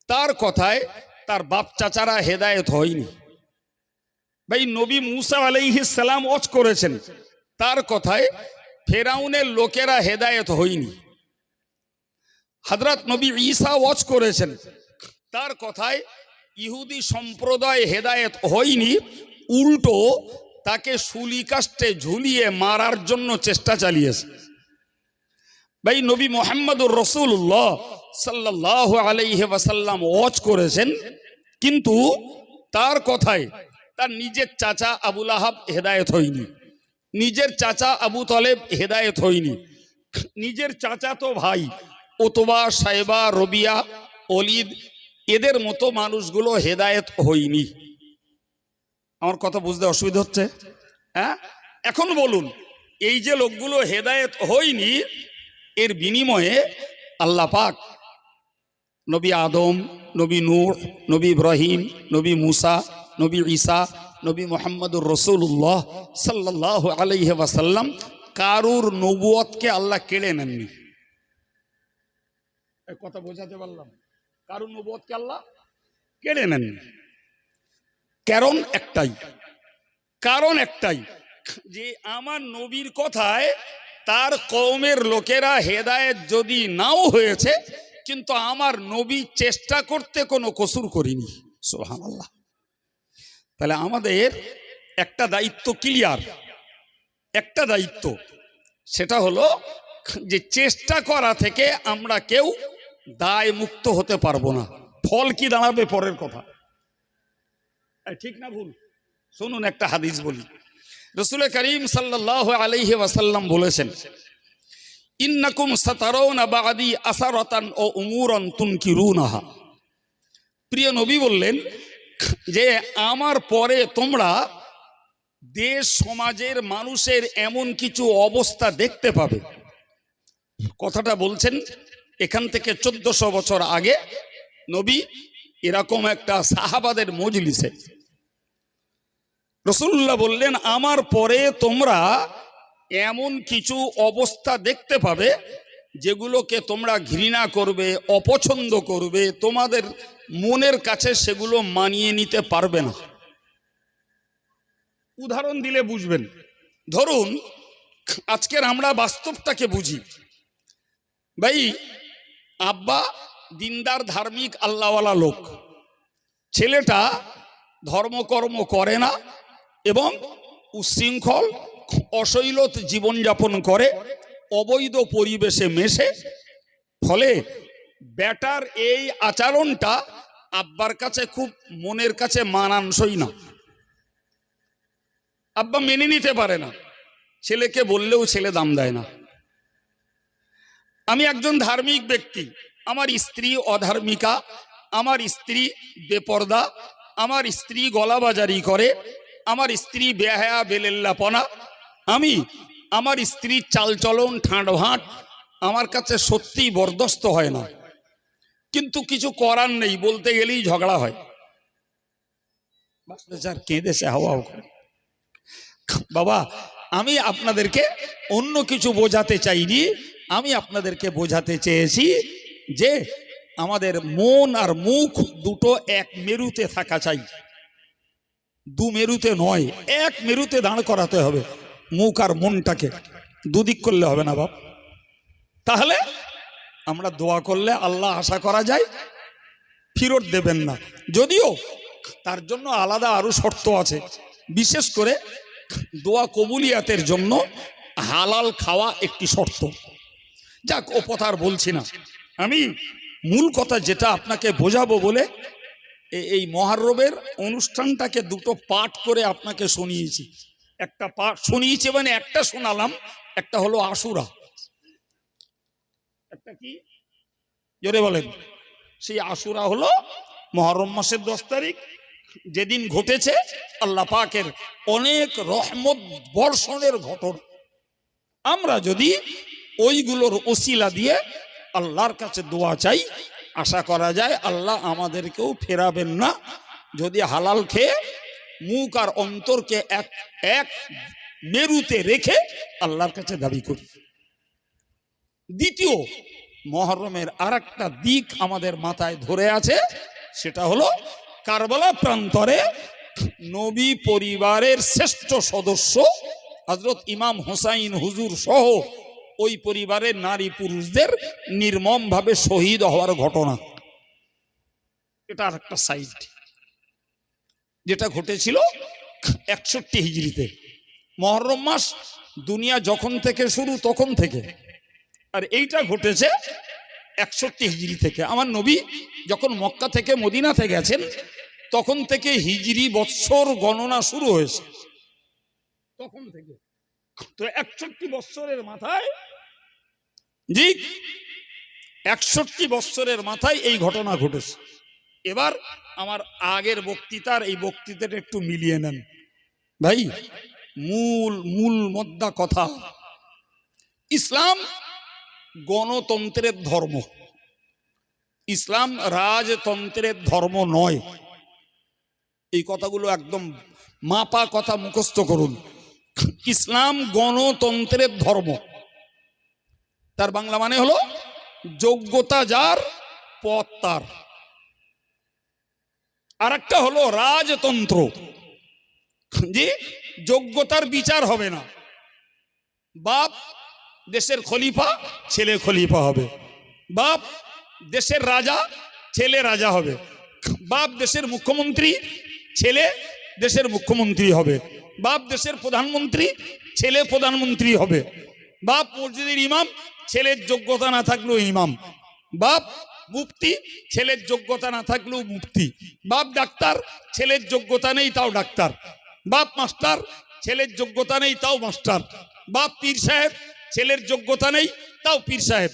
তার কথায় তার বাপ চাচারা হেদায়েত হয়নি। ভাই নবী মুসা আলাইহিস সালাম ওয়াজ করেছেন, তার কথায় ফেরাউনের লোকেরা হেদায়েত হয়নি। হযরত নবী ঈসা ওয়াজ করেছেন, তার কথায় ইহুদি সম্প্রদায় হেদায়েত হয়নি, উল্টো তাকে শুলি কাষ্ঠে ঝুলিয়ে মারার জন্য চেষ্টা চালিয়েছে। ভাই নবী মুহাম্মদুর রাসূলুল্লাহ সাল্লাল্লাহু আলাইহি ওয়াসাল্লাম ওয়াজ করেছেন, কিন্তু তার কথায় তার নিজের চাচা আবু লাহাব হেদায়েত হয়নি, নিজের চাচা আবু তালেব হেদায়েত হয়নি, নিজের চাচা তো ভাই উতবা, সাইবা, রবিয়া, ওলিদ, এদের মতো মানুষগুলো হেদায়েত হয়নি। আমার কথা বুঝতে অসুবিধা হচ্ছে? হ্যাঁ, এখন বলুন, এই যে লোকগুলো হেদায়েত হয়নি, এর বিনিময়ে আল্লাহ পাক নবী আদম, নবী নূহ, নবী ইব্রাহিম, নবী মুসা, নবী ঈসা, নবী মুহাম্মদুর রাসূলুল্লাহ সাল্লাল্লাহু আলাইহি ওয়াসাল্লাম কারুর নবুয়তকে আল্লাহ কেড়ে নেননি। এই কথা বোঝাতে পারলাম? কারুর নবুয়তকে আল্লাহ কেড়ে নেননি। কারণ একটাই, যে আমার নবীর কথায় তার কওমের লোকেরা হেদায়েত যদি নাও হয়েছে, কিন্তু আমার নবী চেষ্টা করতে কোনো কসুর করিনি। সুবহানাল্লাহ। তাহলে আমাদের একটা দায়িত্ব ক্লিয়ার, একটা দায়িত্ব, সেটা হলো যে চেষ্টা করা থেকে আমরা কেউ দায় মুক্ত হতে পারবো না। ফল কি দাঁড়াবে পরের কথা, ঠিক না ভুল? শুনুন একটা হাদিস বলি। রাসূল করিম সাল্লাল্লাহু আলাইহি ওয়াসাল্লাম বলেছেন, ইন্নাকুম সাতারাউনা বা'দি আসারাতান ও উমুরান তুনকিরুনাহা। প্রিয় নবী বললেন যে আমার পরে তোমরা দেশ সমাজের মানুষের এমন কিছু অবস্থা দেখতে পাবে কথাটা বলছেন এখান থেকে 1400 বছর আগে নবী এরকম একটা সাহাবাদের মজলিসে রাসূলুল্লাহ বললেন, আমার পরে তোমরা এমন কিছু অবস্থা দেখতে পাবে যেগুলোকে তোমরা ঘৃণা করবে, অপছন্দ করবে, তোমাদের মনের কাছে সেগুলো মানিয়ে নিতে পারবে না। উদাহরণ দিলে বুঝবেন। ধরুন আজকের আমরা বাস্তবটাকে বুঝি। ভাই, আব্বা দিনদার ধার্মিক আল্লাহওয়ালা লোক, ছেলেটা ধর্মকর্ম করে না এবং উচ্ছৃঙ্খল অশৈলত জীবনযাপন করে, অবৈধ পরিবেশে মেশে, ফলে বেটার এই আচরণটা আব্বার কাছে খুব মনের কাছে মানানসই না। আব্বা মেনে নিতে পারে না, ছেলেকে বললেও ছেলে দাম দেয় না। আমি একজন ধার্মিক ব্যক্তি, আমার স্ত্রী অধার্মিকা, আমার স্ত্রী বেপর্দা, আমার স্ত্রী গলাবাজারি করে, আমার স্ত্রী বেহায়া বেলেল্লাপনা, আমি আমার স্ত্রীর চালচলন ঠাঁটভাঁট আমার কাছে সত্যিই বরদাস্ত হয় না, কিন্তু কিছু করার নেই, বলতে গেলেই ঝগড়া হয়। কেঁদেছে হাওয়া করে। বাবা, আমি আপনাদেরকে অন্য কিছু বোঝাতে চাইনি, আমি আপনাদেরকে বোঝাতে চেয়েছি যে আমাদের মন আর মুখ দুটো এক মেরুতে থাকা চাই, দু মেরুতে নয়, এক মেরুতে দাঁড় করাতে হবে মুখ আর মনটাকে, দুদিক করলে হবে না বাপ। তাহলে আমরা দোয়া করলে আল্লাহ আশা করা যায় ফেরত দেবেন না, যদিও তার জন্য আলাদা আরো শর্ত আছে। বিশেষ করে দোয়া কবুলিয়াতের জন্য হালাল খাওয়া একটি শর্ত। যাক, ও কথা আর বলছি না। আমি মূল কথা যেটা আপনাকে বোঝাবো বলে এই মহরমের অনুষ্ঠানটাকে দুটো পাঠ করে আপনাকে শুনিয়েছি। একটা পাঠ শুনিয়েছি মানে একটা শোনালাম, একটা হলো আশুরা, একটা কি জোরে বলেন। সেই আশুরা হলো মহরম মাসের 10 তারিখ, যেদিন ঘটেছে আল্লাহ পাকের অনেক রহমত বর্ষণের ঘটনা। আমরা যদি ওইগুলোর ওসিলা দিয়ে আল্লাহর কাছে দোয়া চাই, আশা করা যায় আল্লাহ আমাদেরকেও ফেরাবেন না, যদি হালাল খেয়ে মুখ আর অন্তরকে এক এক মেরুতে রেখে আল্লাহর কাছে দাবি করি। দ্বিতীয়, মহরমের আরেকটা দিক আমাদের মাথায় ধরে আছে, সেটা হলো কারবালা প্রান্তরে নবী পরিবারের শ্রেষ্ঠ সদস্য হযরত ইমাম হুসাইন হুজুর সহ ওই পরিবারের নারী পুরুষদের নির্মমভাবে শহীদ হওয়ার ঘটনা। এটা আরেকটা সাইড, যেটা ঘটেছিল 61 হিজরিতে। মহরম মাস দুনিয়া যখন থেকে শুরু তখন থেকে, আর এইটা ঘটেছে 61 হিজরি থেকে। আমার নবী যখন মক্কা থেকে মদিনাতে গেছেন তখন থেকে হিজরি বৎসর গণনা শুরু হয়েছে, তখন থেকে। তো 61 বৎসরের মাথায়, জি 61 বৎসরের মাথায় এই ঘটনা ঘটেছে। এবার আমার আগের বক্তৃতার এই বক্তৃতাটা একটু মিলিয়ে নেন ভাই। মূল মুদ্রা কথা, ইসলাম গণতন্ত্রের ধর্ম, ইসলাম রাজতন্ত্রের ধর্ম নয়। এই কথাগুলো একদম মাপা কথা মুখস্থ করুন। ইসলাম গণতন্ত্রের ধর্ম, তার বাংলা মানে হলো যোগ্যতা যার পথ তার। আর একটা হলো রাজতন্ত্র, যে যোগ্যতার বিচার হবে না, বাপ দেশের খলিফা, ছেলে খলিফা হবে, বাপ দেশের রাজা, ছেলে রাজা হবে, বাপ দেশের মুখ্যমন্ত্রী, ছেলে দেশের মুখ্যমন্ত্রী হবে, বাপ দেশের প্রধানমন্ত্রী, ছেলে প্রধানমন্ত্রী হবে, বাপ মসজিদের ইমাম, ছেলের যোগ্যতা না থাকলেও ইমাম, বাপ মুফতি, ছেলের যোগ্যতা না থাকলেও মুফতি, বাপ ডাক্তার, ছেলের যোগ্যতা নেই তাও ডাক্তার, বাপ মাস্টার, ছেলের যোগ্যতা নেই তাও মাস্টার, বাপ পীর সাহেব, ছেলের যোগ্যতা নেই তাও পীর সাহেব,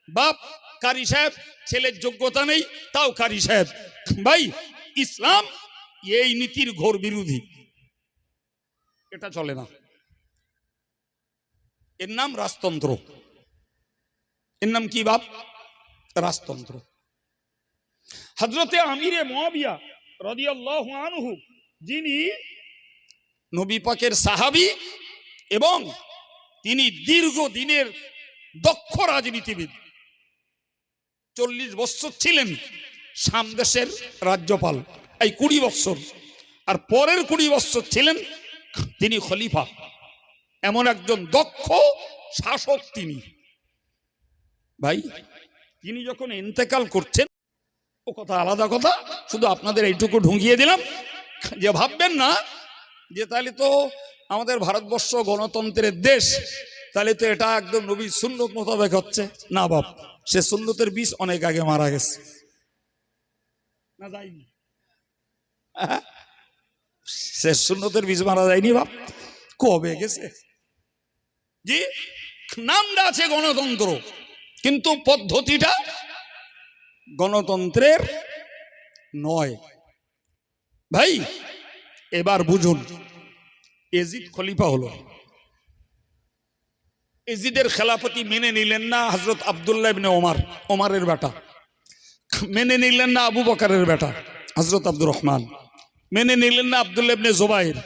বাপ কারি সাহেব, ছেলের যোগ্যতা নেই তাও কারি সাহেব। ভাই, ইসলাম এই নীতির ঘোর বিরোধী, এটা চলে না, এর নাম রাজতন্ত্র। এর নাম কি বাপ? রাজতন্ত্র। হযরতে আমিরে মুয়াবিয়া রাদিয়াল্লাহু আনহু, যিনি নবী পাকের সাহাবী এবং তিনি দীর্ঘদিনের দক্ষ রাজনীতিবিদ, 40 বছর ছিলেন শাম দেশের রাজ্যপাল, এই 20 বছর, আর পরের 20 বছর ছিলেন তিনি খলিফা। এমন একজন দক্ষ শাসক তিনি। ভাই, তিনি যখন ইন্তেকাল করছেন, ও কথা আলাদা কথা, শুধু আপনাদের এইটুকু ঢুকিয়ে দিলাম যে ভাববেন না যে তাহলে তো আমাদের ভারতবর্ষ গণতন্ত্রের দেশ, তাহলে তো এটা একদম নবীর সুন্নত মোতাবেক হচ্ছে। না বাপ, সে সুন্নতের বীজ অনেক আগে মারা গেছে। না যায়নি? সে সুন্নতের বীজ মারা যায়নি বাপ, কবে গেছে। জি, নামটা আছে গণতন্ত্র, কিন্তু পদ্ধতিটা গণতন্ত্রের নয়। ভাই এবার বুঝুন, এজিদ খলিফা হলো, এজিদের খেলাফতি মেনে নিলেন না হযরত আব্দুল্লাহ ইবনে ওমর, ওমরের বেটা। মেনে নিলেন না আবু বকরের বেটা হযরত আব্দুর রহমান। মেনে নিলেন না আব্দুল্লাহ ইবনে জুবাইর।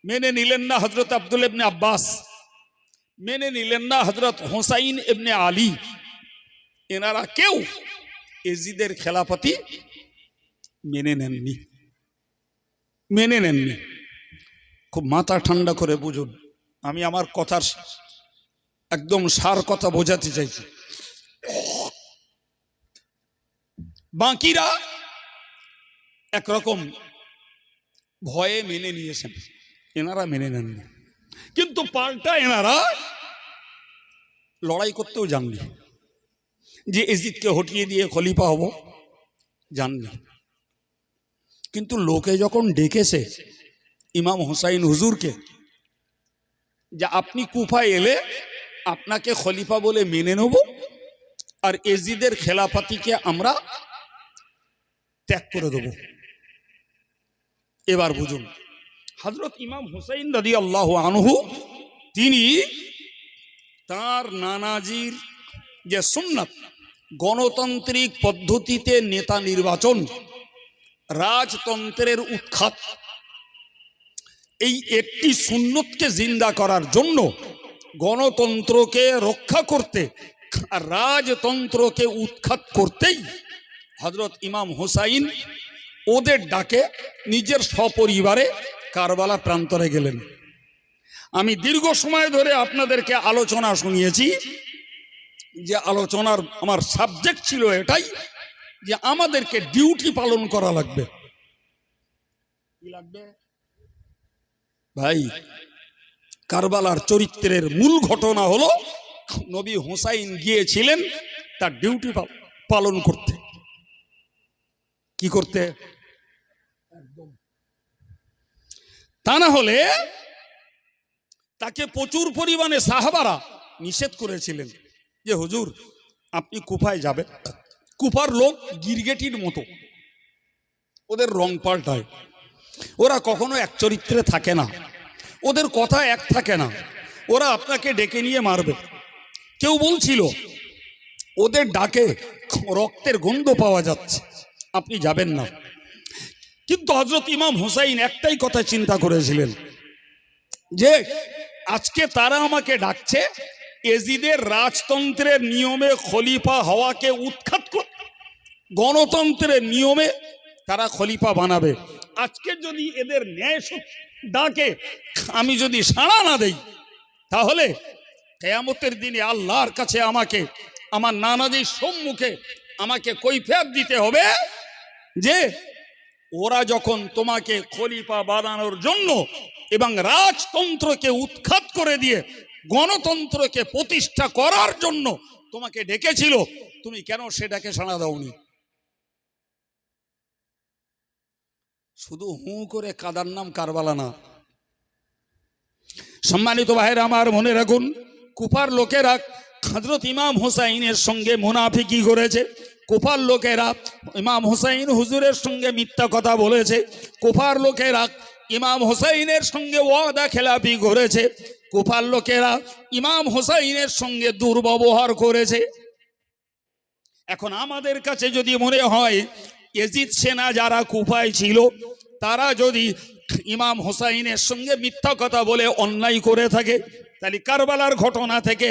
মেনে নিলেন না হযরত আব্দুল্লাহ ইবনে আব্বাস। মেনে নিলেন না হযরত হুসাইন ইবনে আলী। এনারা কেউ এজিদের খেলাফতি মেনে নেননি, মেনে নেননি। খুব মাথা ঠান্ডা করে বুঝুন, আমি আমার কথার একদম সার কথা বোঝাতে চাইছি। বাকিরা একরকম ভয়ে মেনে নিয়েছেন, এনারা মেনে নেননি। কিন্তু পাল্টা এনারা লড়াই করতেও জাননি যে এজিদকে হটিয়ে দিয়ে খলিফা হব, জাননি। কিন্তু লোকে যখন ডেকেছে ইমাম হুসাইন হুজুরকে যে আপনি কুফায় এলে আপনাকে খলিফা বলে মেনে নেব, আর এজিদের খেলাফতিকে আমরা ত্যাগ করে দেব। এবার বুঝুন, হযরত ইমাম হুসাইন রাদিয়াল্লাহু আনহু তিনি তার নানাজির যে সুন্নাত, গণতান্ত্রিক পদ্ধতিতে নেতা নির্বাচন, রাজতন্ত্রের উৎখাত, এই একটি সুন্নতকে জিন্দা করার জন্য, গণতন্ত্রকে রক্ষা করতে আর রাজতন্ত্রকে উৎখাত করতেই হযরত ইমাম হুসাইন ওদের ডাকে নিজের সপরিবারে কারবালা প্রান্তরে গেলেন। আমি দীর্ঘ সময় ধরে আপনাদেরকে আলোচনা শুনিয়েছি, যে আলোচনার আমার সাবজেক্ট ছিল এটাই যে আমাদেরকে ডিউটি পালন করা লাগবে। কি লাগবে ভাই? কারবালার চরিত্রের মূল ঘটনা হলো নবী হুসাইন গিয়েছিলেন তার ডিউটি পালন করতে। কি করতে? তা না হলে তাকে প্রচুর পরিমাণে সাহাবারা নিষেধ করেছিলেন যে হুজুর আপনি কুফায় যাবেন। কুফার লোক গিরগেটির মতো, ওদের রং পাল্টায়, ওরা কখনো এক চরিত্রে থাকে না, ওদের কথা এক থাকে না, ওরা আপনাকে ডেকে নিয়ে মারবে। কেউ বলছিল ওদের ডাকে রক্তের গন্ধ পাওয়া যাচ্ছে, আপনি যাবেন না। কিন্তু হযরত ইমাম হুসাইন একটাই কথা চিন্তা করেছিলেন যে আজকে তারা আমাকে ডাকছে এজিদের রাজতন্ত্রের নিয়মে খলিফা হওয়াকে উৎখাত করে গণতন্ত্রের নিয়মে তারা খলিফা বানাবে। আজকে যদি এদের ন্যায় ডাকে আমি যদি সাড়া না দেই, তাহলে কিয়ামতের দিনে আল্লাহর কাছে আমাকে আমার নানাজির সম্মুখে আমাকে কৈফিয়ত দিতে হবে যে ওরা যখন তোমাকে খলিফা বানানোর জন্য এবং রাজতন্ত্রকে উৎখাত করে দিয়ে গণতন্ত্রকে প্রতিষ্ঠা করার জন্য তোমাকে ডেকেছিল, তুমি কেন সেটাকে সাড়া দাওনি? শুধু হু করে কাদার নাম কারবালা না। সম্মানিত ভাইরা আমার, মনে রাখুন, কুফার লোকেরা হযরত ইমাম হুসাইনের সঙ্গে মুনাফিকি করেছে। কুফার লোকেরা ইমাম হুসাইন হুজুরের সঙ্গে মিথ্যা কথা বলেছে। কুফার লোকেরা ইমাম হুসাইনের সঙ্গে ওয়াদা খেলাপি করেছে। কুফার লোকেরা ইমাম হোসাইনের সঙ্গে দুর্ব্যবহার করেছে। এখন আমাদের কাছে যদি মনে হয় ইয়াজিদ সেনা যারা কুফায় ছিল তারা যদি ইমাম হোসাইনের সঙ্গে মিথ্যা কথা বলে অন্যায় করে থাকে, তাহলে কারবালার ঘটনা থেকে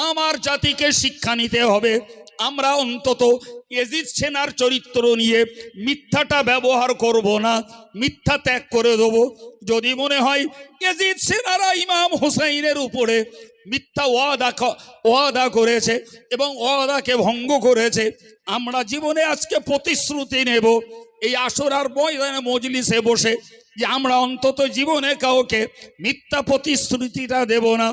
আমার জাতিকে শিক্ষা নিতে হবে। আমরা অন্তত ইয়াজিদ সেনার চরিত্র নিয়ে মিথ্যাটা ব্যবহার করব না, মিথ্যা ত্যাগ করে দেবো। যদি মনে হয় ইয়াজিদ সেনারা ইমাম হোসাইনের উপরে মিথ্যা ওয়াদা করেছে এবং ওয়াদাকে ভঙ্গ করেছে, আমরা জীবনে আজকে প্রতিশ্রুতি নেব এই আশুরার ময়দানে মজলিসে বসে যে আমরা অন্তত জীবনে কাউকে মিথ্যা প্রতিশ্রুতিটা দেব না।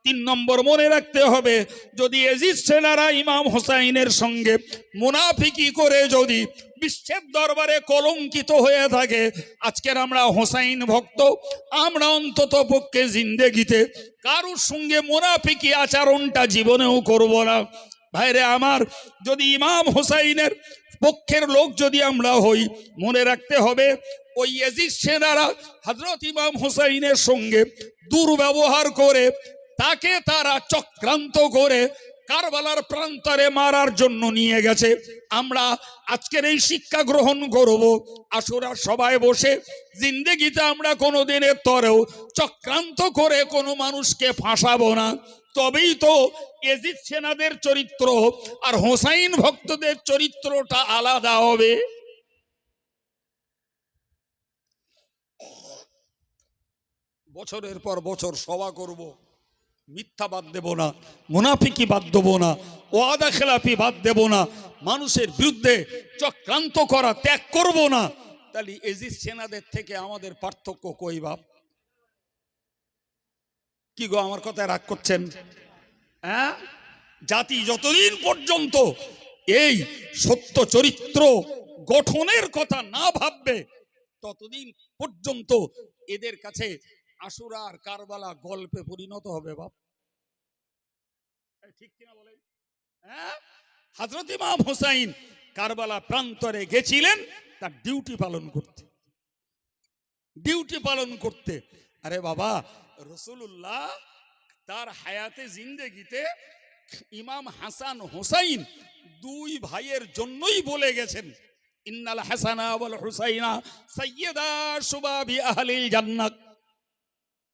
3 নম্বর মনে রাখতে হবে, যদি ইয়াজিদ সেনারা ইমাম হোসাইনের সঙ্গে মুনাফিকি করে যদি বিশ্বের দরবারে কলঙ্কিত হয়ে থাকে, আজকের আমরা হোসাইন ভক্ত, আমরা অন্তত পক্ষে জিন্দেগিতে কারোর সঙ্গে মুনাফিকি আচরণটা জীবনেও করব না। ভাইরে আমার, যদি ইমাম হোসাইনের পক্ষের লোক যদি আমরা হই, মনে রাখতে হবে ওই ইয়াজিদ সেনারা হযরত ইমাম হোসাইনের সঙ্গে দুর্ব্যবহার করে তাকে তারা চক্রান্ত করে কারবালার প্রান্তরে মারার জন্য নিয়ে গেছে। আমরা আজকের এই শিক্ষা গ্রহণ করব, আশুরার সবাই বসে জিন্দেগিতে আমরা কোনো দিনের তরেও চক্রান্ত করে কোনো মানুষকে ফাঁসাবো না। তবেই তো ইয়াজিদ সেনাদের চরিত্র আর হোসাইন ভক্তদের চরিত্রটা আলাদা হবে। বছরের পর বছর সভা করব, মিথ্যা বাদ দেব না, মুনাফিকি বাদ দেব না, ওয়াদা খেলাপি বাদ দেব না, মানুষের বিরুদ্ধে চক্রান্ত করা ত্যাগ করব না। তাহলে ইয়াজিদ সেনাদের থেকে আমাদের পার্থক্য কই বাপ? কি গো, আমার কথায় রাগ করছেন? হ্যাঁ, জাতি যতদিন পর্যন্ত এই সত্য চরিত্র গঠনের কথা না ভাববে ততদিন পর্যন্ত এদের কাছে আশুরা আর কারবালা গল্পে পরিণত হবে বাপ। ঠিক কিনা বলেন? হ্যাঁ, হযরত ইমাম হোসাইন কারবালা প্রান্তরে গেছিলেন তার ডিউটি পালন করতে। আরে বাবা, রাসূলুল্লাহ তার হায়াতে জিন্দেগিতে ইমাম হাসান হোসাইন 2 ভাইয়ের জন্যই বলে গেছেন, ইন্নাল হাসানা ওয়াল হুসাইনা সাইয়্যিদা শুবাবি আহলিল জান্নাত।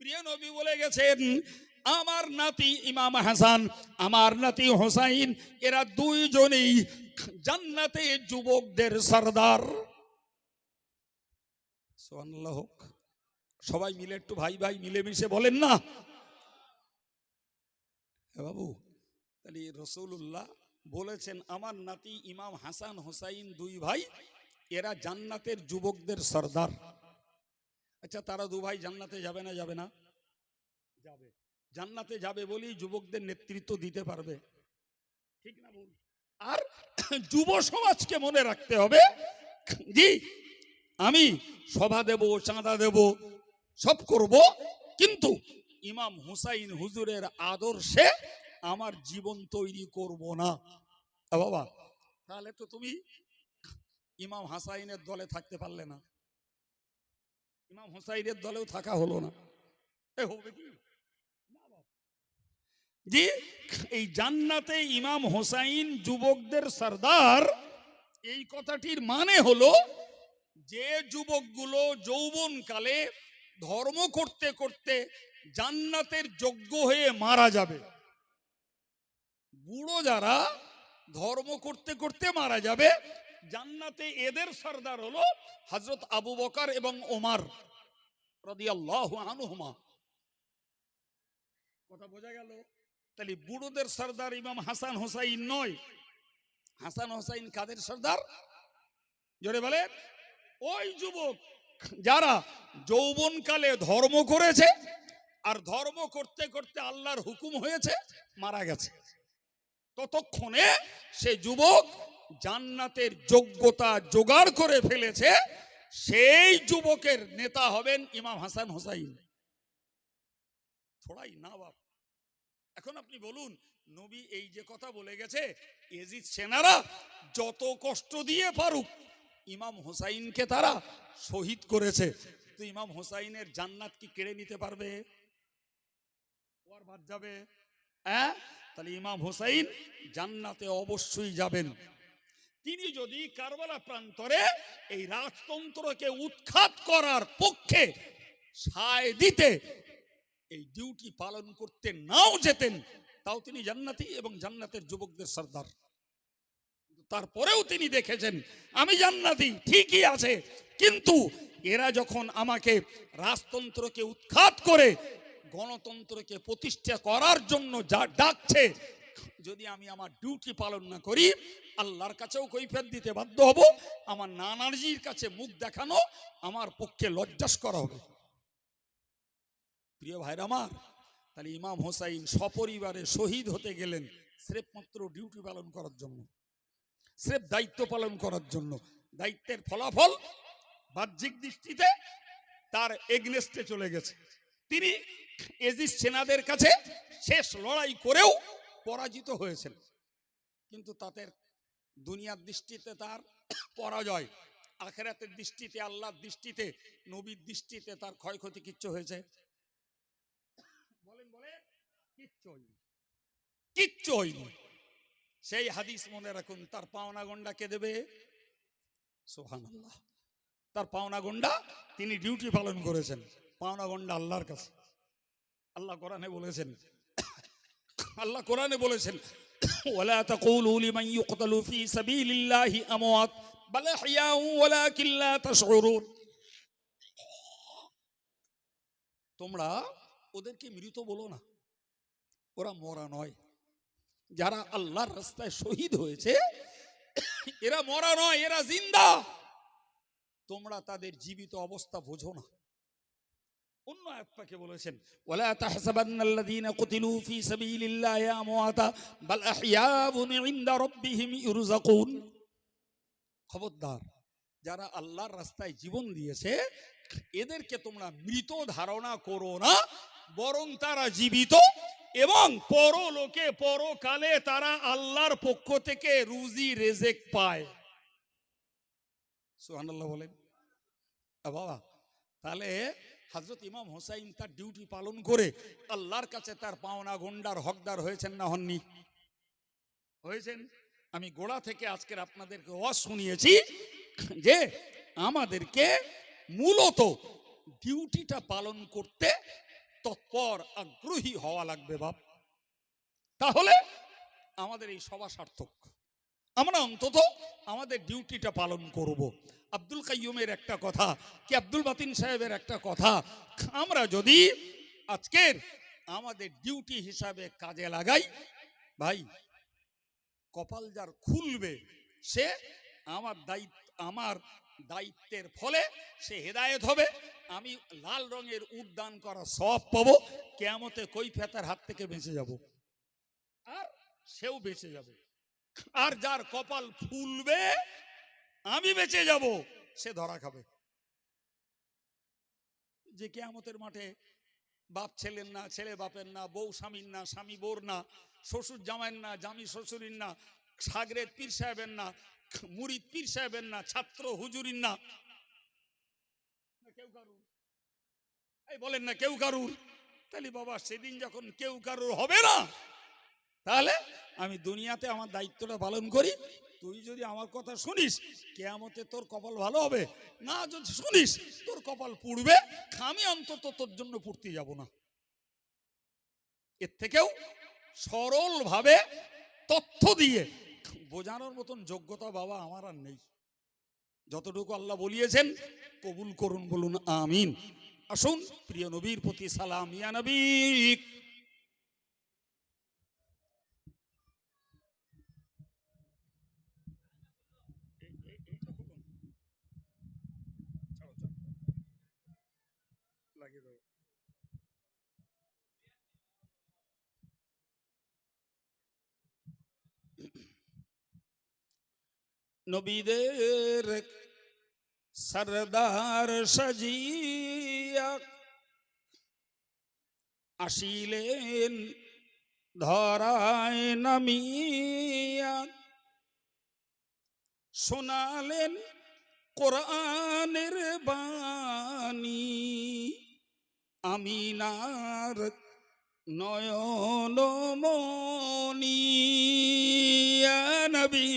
প্রিয় নবী বলে গেছেন, আমার নাতি ইমাম হাসান, আমার নাতি হোসাইন, এরা 2 জনেই জান্নাতে যুবকদের সরদার। সুবহানাল্লাহ। সবাই মিলে একটু ভাই ভাই মিলেমিশে বলেন না বাবু। তাহলে রাসূলুল্লাহ বলেছেন আমার নাতি ইমাম হাসান হোসাইন 2 ভাই, এরা জান্নাতের যুবকদের সরদার। আচ্ছা, তারা 2 ভাই জান্নাতে যাবে না? যাবে না? যাবে। জান্নাতে যাবে বলেই যুবকদের নেতৃত্ব দিতে পারবে, ঠিক না বল? আর যুব সমাজকে মনে রাখতে হবে, জি আমি সভা দেব, চাঁদা দেব, সব করব, কিন্তু ইমাম হুসাইন হুজুরের আদর্শে আমার জীবন তৈরি করব না। বাবা, তাহলে তো তুমি ইমাম হাসাইনের দলে থাকতে পারলে না, ইমাম হুসাইনের দলেও থাকা হলো না। হবে কি? জি, এই জান্নাতে ইমাম হোসাইন যুবকদের সরদার, এই কথাটির মানে হলো যে যুবকগুলো যৌবনকালে ধর্ম করতে করতে জান্নাতের যোগ্য হয়ে মারা যাবে, বুড়ো যারা ধর্ম করতে করতে মারা যাবে, জান্নাতে এদের সরদার হলো হযরত আবু বকর এবং ওমর রাদিয়াল্লাহু আনহুমা। কথা বোঝা গেল? তাহলে বুড়োদের সরদার ইমাম হাসান হোসাইন নয়। হাসান হোসাইন কাদের সরদার? জোরে বলে। ওই যুবক যারা যৌবনকালে ধর্ম করেছে আর ধর্ম করতে করতে আল্লাহর হুকুম হয়েছে মারা গেছে, ততক্ষণে সে যুবক জান্নাতের যোগ্যতা জোগাড় করে ফেলেছে, সেই যুবকের নেতা হবেন ইমাম হাসান হোসাইন। থোড়াই না বাপ। এখন আপনি বলুন, নবী এই যে কথা বলে গেছে, ইয়াজিদ সেনারা যত কষ্ট দিয়ে পারুক ইমাম হোসাইনকে তারা শহীদ করেছে, তো ইমাম হোসাইনের জান্নাত কি কেড়ে নিতে পারবে? বাদ যাবে? হ্যাঁ, তাহলে ইমাম হুসাইন জান্নাতে অবশ্যই যাবেন। তিনি যদি কারবালা প্রান্তরে এই রাজতন্ত্রকে উৎখাত করার পক্ষে সায় দিতে এই ডিউটি পালন করতে নাও যেতেন, তাও তিনি জান্নাতি এবং জান্নাতের যুবকদের সর্দার। তারপরেও তিনি দেখেছেন আমি জান্নাতি ঠিকই আছে, কিন্তু এরা যখন আমাকে রাজতন্ত্রকে উৎখাত করে গণতন্ত্রকে প্রতিষ্ঠা করার জন্য যা ডাকছে, যদি আমি আমার ডিউটি পালন না করি আল্লাহর কাছেও কৈফিয়ত দিতে বাধ্য হব, আমার নানাজির কাছে মুখ দেখানো আমার পক্ষে লজ্জাস্কর হবে। প্রিয় ভাইরা আমার, তাহলে ইমাম হোসাইন সপরিবারে শহীদ হতে গেলেন স্রেফ মাত্র ডিউটি পালন করার জন্য, স্রেফ দায়িত্ব পালন করার জন্য। দায়িত্বের ফলাফল বাহ্যিক দৃষ্টিতে তার এগনেস্টে চলে গেছে। তিনি এজিজ সেনাদের কাছে শেষ লড়াই করেও পরাজিত হয়েছেন, কিন্তু তাদের দুনিয়ার দৃষ্টিতে তার পরাজয়, আখিরাতের দৃষ্টিতে, আল্লাহর দৃষ্টিতে, নবীর দৃষ্টিতে তার ক্ষয়ক্ষতি কিচ্ছু হয়েছে? বলেন বলেন, কিচ্ছু হয়নি, কিচ্ছু হয়নি। সেই হাদিস মনে রাখুন, তার পাওনা গন্ডা কে দেবে? সুবহানাল্লাহ। তার পাওনা গন্ডা তিনি ডিউটি পালন করেছেন, পাওনা গন্ডা আল্লাহর কাছে। আল্লাহ কোরআনে বলেছেন, আল্লাহ কোরআনে বলেছেন ওয়ালা তাকুলু লিমান ইউকতালু ফি সাবিলিল্লাহি আমওয়াত বাল আহইয়াউ ওয়ালাকিন লা তাশউরুন। তোমরা ওদেরকে মৃত বলো না, ওরা মরা নয়। যারা আল্লাহর রাস্তায় শহীদ হয়েছে এরা মরা নয়, এরা জিন্দা। তোমরা তাদের জীবিত অবস্থা বোঝো না। অন্য আয়াত পাকে বলেছেন ওয়ালা তাহসাবান্নাল্লাযীনা কুতিলু ফি সাবিলিল্লাহি আমওয়াতা বাল আহইয়াউন ইনদা রাব্বিহিম ইরযাকুন। খবরদার, যারা আল্লাহর রাস্তায় জীবন দিয়েছে এদেরকে তোমরা মৃত ধারণা করো না, বরং তারা জীবিত এবং পরলোকে পরকালে তারা আল্লাহর পক্ষ থেকে রুজি রেজেক পায়। সুবহানাল্লাহ বলেন। বাবা, তাহলে হযরত ইমাম হোসাইন তার ডিউটি পালন করে আল্লাহর কাছে তার পাওনা গন্ডার হকদার হয়েছেন না হননি? হয়েছেন। আমি গোড়া থেকে আজকের আপনাদেরকে ওয়াজ শুনিয়েছি যে আমাদেরকে মূলত ডিউটিটা পালন করতে তৎপর আগ্রহী হওয়া লাগবে বাপ, তাহলে আমাদের এই সভা সার্থক। আমরা অন্তত আমাদের ডিউটিটা পালন করব। আব্দুল কাইয়ুমের একটা কথা, কি আব্দুল বাতিন সাহেবের একটা কথা, আমরা যদি আজকের আমাদের ডিউটি হিসাবে কাজে লাগাই, ভাই কপাল যার খুলবে সে আমার দায়িত্বের ফলে সে হেদায়েত হবে। আমি লাল রঙের উট দান করা সওয়াব পাবো, কিয়ামতে কৈফিয়তের হাত থেকে বেঁচে যাব, আর সেও বেঁচে যাবে। আর যার কপাল ফুলবে আমি বেঁচে যাব, সে ধরা খাবে। যে কিয়ামতের মাঠে বাপ ছেলের না, ছেলে বাপের না, বউ স্বামীর না, স্বামী বউর না, শ্বশুর জামাইয়ের না, জামি শ্বশুরের না, সাগরেদ পীর সাহেবের না, মুরিদ পীর সাহেবের না, ছাত্র হুজুরির না, কেউ কারুর, এই বলেন না কেউ কারুর। তাহলে বাবা সেদিন যখন কেউ কারুর হবে না, তাহলে আমি দুনিয়াতে আমার দায়িত্বটা পালন করি। তুই যদি আমার কথা শুনিস কিয়ামতে তোর কপাল ভালো হবে, না যদি শুনিস তোর কপাল পুড়বে। আমি অন্তত তোর জন্য পুড়তে যাব না। এর থেকেও সরল ভাবে তথ্য দিয়ে বোঝানোর মতন যোগ্যতা বাবা আমার আর নেই। যতটুকু আল্লাহ বলিয়েছেন কবুল করুন, বলুন আমিন। আসুন প্রিয় নবীর প্রতি সালাম। ইয়া নবী, নবীদের সরদার সাজিয়া আসিলেন ধরায় নামিয়া, শোনালেন কোরআনের বাণী। আমিনার নয়ন মনি ইয়া নবী।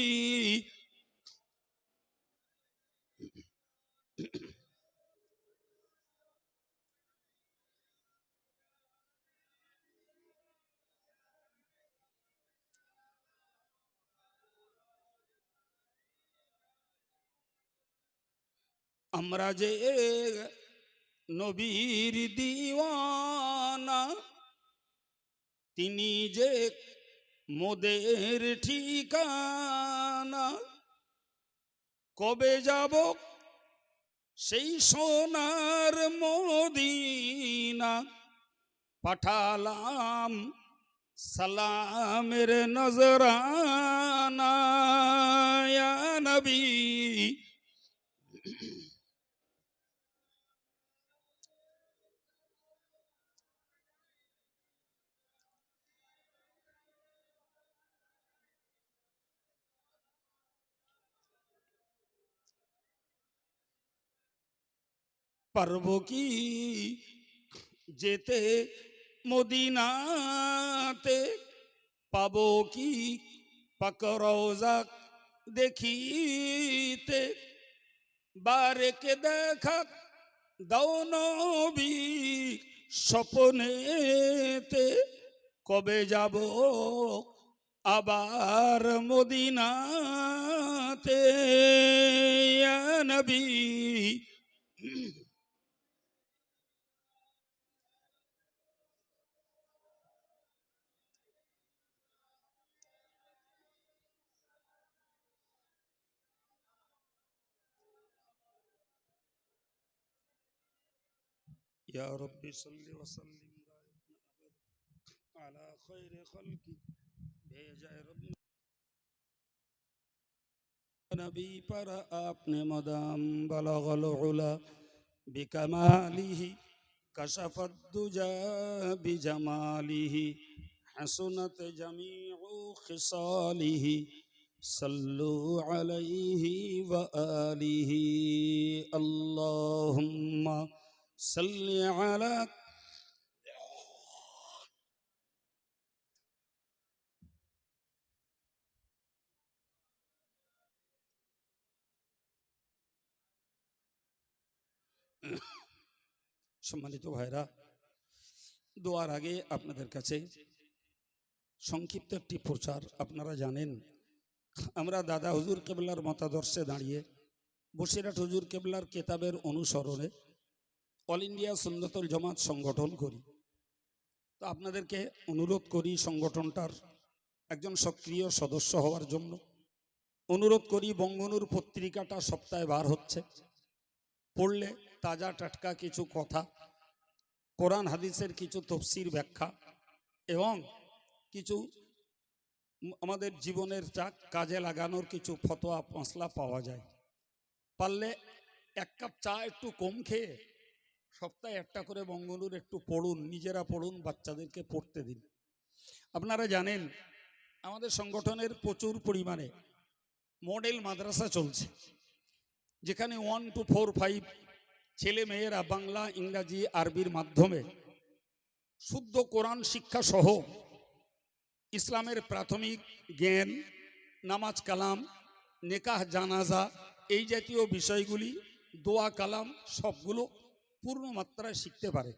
আমরা যে নবীর দিওয়ানা, তিনি যে মোদের ঠিকানা। কবে যাব সেই সোনার মদিনা, পাঠালাম সালামের নজরানা ইয়া নবী। পারবো কি যেতে মদিনাতে, পাবো কি পাক রওজা দেখিতে। বারেকে দেখা দাও নবী স্বপ্নেতে, কবে যাব আবার মদিনাতে ইয়া নবী। ইয়া রব্বি সাল্লি ওয়া সাল্লিম আলা খায়রি খালকি, भेजाए रब नबी पर आपने मदाम बलगल उला बिकमालिही, कशफत दुजा बिजमालिही, हसनत जमीउ खिसालिही, सल्लु अलैहि व आलिही। अल्लाहुम्मा सल्लि अला। সম্মানিত ভাইরা, দোয়ার আগে আপনাদের কাছে সংক্ষিপ্ত একটি প্রচার। আপনারা জানেন আমরা দাদা হুজুর কেবলার মতাদর্শে দাঁড়িয়ে বসিরহাট হুজুর কেবলার কেতাবের অনুসরণে অল ইন্ডিয়া সুন্নতুল জামাত সংগঠন করি। তো আপনাদেরকে অনুরোধ করি সংগঠনটার একজন সক্রিয় সদস্য হওয়ার জন্য। অনুরোধ করি বঙ্গনুর পত্রিকাটা সপ্তাহে বার হচ্ছে, পড়লে তাজা টাটকা কিছু কথা, কোরআন হাদিসের কিছু তফসির ব্যাখ্যা এবং কিছু আমাদের জীবনের কাজে লাগানোর কিছু ফতোয়া মশলা পাওয়া যায়। পারলে এক কাপ চা একটু কম খেয়ে সপ্তাহে একটা করে বঙ্গনুর একটু পড়ুন, নিজেরা পড়ুন, বাচ্চাদেরকে পড়তে দিন। আপনারা জানেন আমাদের সংগঠনের প্রচুর পরিমাণে মডেল মাদ্রাসা চলছে, যেখানে 1 to 4, 5 ছেলে মেয়েরা বাংলা, ইংরাজি, আরবির মাধ্যমে শুদ্ধ কোরআন শিক্ষা সহ ইসলামের প্রাথমিক জ্ঞান, নামাজ কালাম, নেকাহ জানাজা, এই জাতীয় বিষয়গুলি, দোয়া কালাম সবগুলো পূর্ণ মাত্রায় শিখতে পারে।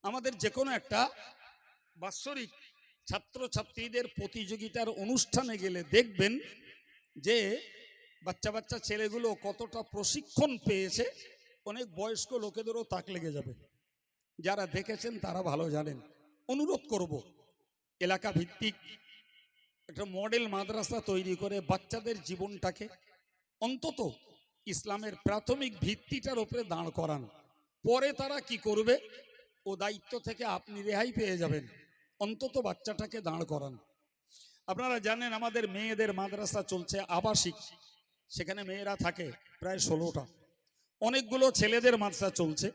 আমাদের যে কোনো একটা বাৎসরিক ছাত্রছাত্রীদের প্রতিযোগিতার অনুষ্ঠানে গেলে দেখবেন যে বাচ্চা বাচ্চা ছেলেগুলো কতটা প্রশিক্ষণ পেয়েছে। অনেক বয়স্ক লোকেদেরও তাক লেগে যাবে, যারা দেখেছেন তারা ভালো জানেন। অনুরোধ করব এলাকা ভিত্তিক একটা মডেল মাদ্রাসা তৈরি করে বাচ্চাদের জীবনটাকে অন্তত ইসলামের প্রাথমিক ভিত্তিটার উপরে দাঁড় করান। পরে তারা কি করবে ও দায়িত্ব থেকে আপনি রেহাই পেয়ে যাবেন, অন্তত বাচ্চাটাকে দাঁড় করান। আপনারা জানেন আমাদের মেয়েদের মাদ্রাসা চলছে আবাসিক, সেখানে মেয়েরা থাকে প্রায় 16টা। অনেকগুলো ছেলেদের মাদ্রাসা চলছে,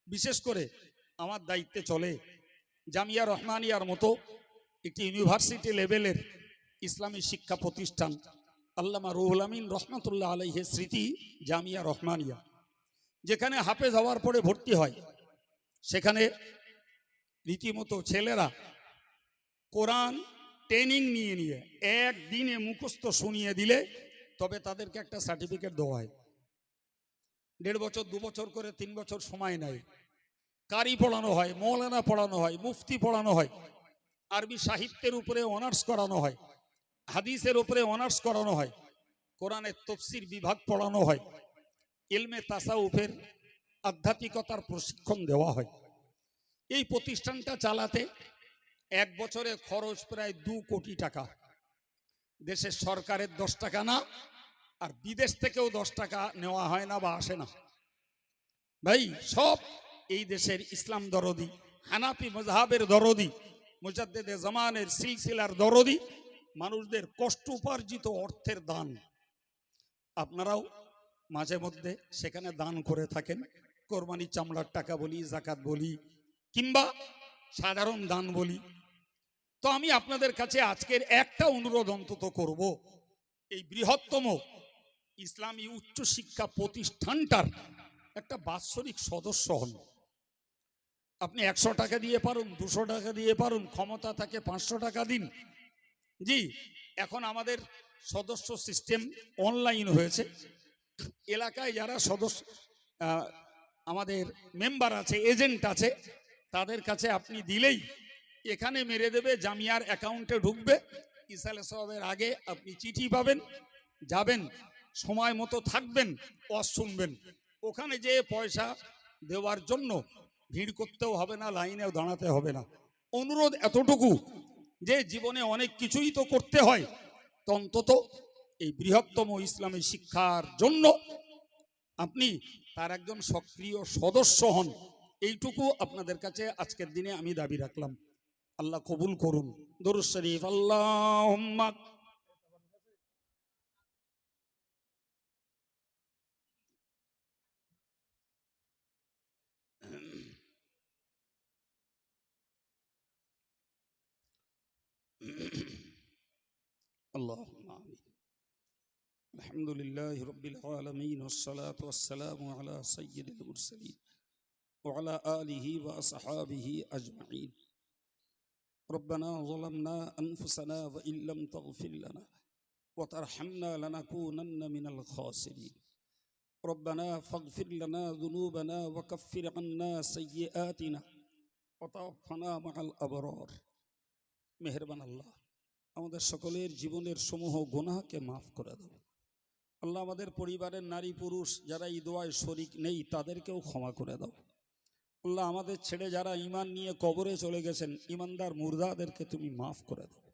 বিশেষ করে আমার দায়িত্বে চলে জামিয়া রহমানিয়ার মতো একটি ইউনিভার্সিটি লেভেলের ইসলামী শিক্ষা প্রতিষ্ঠান, আল্লামা রুহুল আমিন রহমতুল্লাহ আলাইহির স্মৃতি জামিয়া রহমানিয়া, যেখানে হাফেজ হওয়ার পরে ভর্তি হয়। সেখানে রীতিমতো ছেলেরা কোরআন ট্রেনিং নিয়ে নিয়ে একদিনে মুখস্থ শুনিয়ে দিলে তবে তাদেরকে একটা সার্টিফিকেট দেওয়া হয়। 1.5 বছর 2 বছর করে 3 বছর সময় নেয়। কারি পড়ানো হয়, মৌলানা পড়ানো হয়, মুফতি পড়ানো হয়, আরবি সাহিত্যের উপরে অনার্স করানো হয়, হাদিসের উপরে অনার্স করানো হয়, কোরআনের তফসির বিভাগ পড়ানো হয়, ইলমে তাসাউফের আধ্যাত্মিকতার প্রশিক্ষণ দেওয়া হয়। এই প্রতিষ্ঠানটা চালাতে 1 বছরে খরচ প্রায় 2 কোটি টাকা। দেশের সরকারের 10 টাকা না, আর বিদেশ থেকেও 10 টাকা নেওয়া হয় না বা আসে না। ভাই সব এই দেশের ইসলাম দরদি, হানাফি মযহাবের দরদি, মুজাদ্দিদে জামানের সিলসিলার দরদি মানুষদের কষ্ট উপার্জিত অর্থের দান। আপনারাও মাঝে মধ্যে সেখানে দান করে থাকেন, কোরবানি চামড়ার টাকা বলি, যাকাত বলি, কিংবা সাধারণ দান বলি। তো আমি আপনাদের কাছে আজকের একটা অনুরোধ অন্তত করব, এই বৃহত্তম ইসলামী উচ্চ শিক্ষা প্রতিষ্ঠানটার একটা বাৎসরিক সদস্য হন। আপনি 100 টাকা দিয়ে পারুন, 200 টাকা দিয়ে পারুন, ক্ষমতা থাকে 500 টাকা দিন। জি, এখন আমাদের সদস্য সিস্টেম অনলাইন হয়েছে। এলাকায় যারা সদস্য আমাদের মেম্বার আছে, এজেন্ট আছে, তাদের কাছে আপনি দিলেই এখানে মেরে দেবে, জামিয়ার অ্যাকাউন্টে ঢুকবে। ইসালে সবের আগে আপনি চিঠি পাবেন, যাবেন, সময় মতো থাকবেন, ওয়াজ শুনবেন। ওখানে যে পয়সা দেওয়ার জন্য ভিড় করতেও হবে না, লাইনেও দাঁড়াতে হবে না। অনুরোধ এতটুকু যে জীবনে অনেক কিছুই তো করতে হয়, তো অন্তত এই বৃহত্তম ইসলামী শিক্ষার জন্য আপনি তার একজন সক্রিয় সদস্য হন। এইটুকু আপনাদের কাছে আজকের দিনে আমি দাবি রাখলাম। আল্লাহ কবুল করুন। দরুদ শরীফ। আল্লাহুম্মা আল্লাহুম্মা আমিন। আলহামদুলিল্লাহি রাব্বিল আলামিন ওয়াসসালাতু ওয়াসসালামু আলা সাইয়্যিদিল মুরসালিন ওয়া আলা আলিহি ওয়া আসহাবিহি আজমাইন। ربنا ظلمنا أنفسنا وإن لم تغفر لنا وترحمنا لنكونن من الخاسرين. ربنا فاغفر لنا ذنوبنا وكفر عنا سيئاتنا وتوفنا مع الأبرار. মেহেরবান আল্লাহ, আমাদের সকলের জীবনের সমূহ গুনাহকে মাফ করে দাও। আল্লাহ, আমাদের পরিবারের নারী পুরুষ যারা এই দোয়ায় শরিক নেই তাদেরকেও ক্ষমা করে দাও। আল্লাহ, আমাদের ছেড়ে যারা ঈমান নিয়ে কবরে চলে গেছেন, ঈমানদার মুর্দাদেরকে তুমি মাফ করে দাও।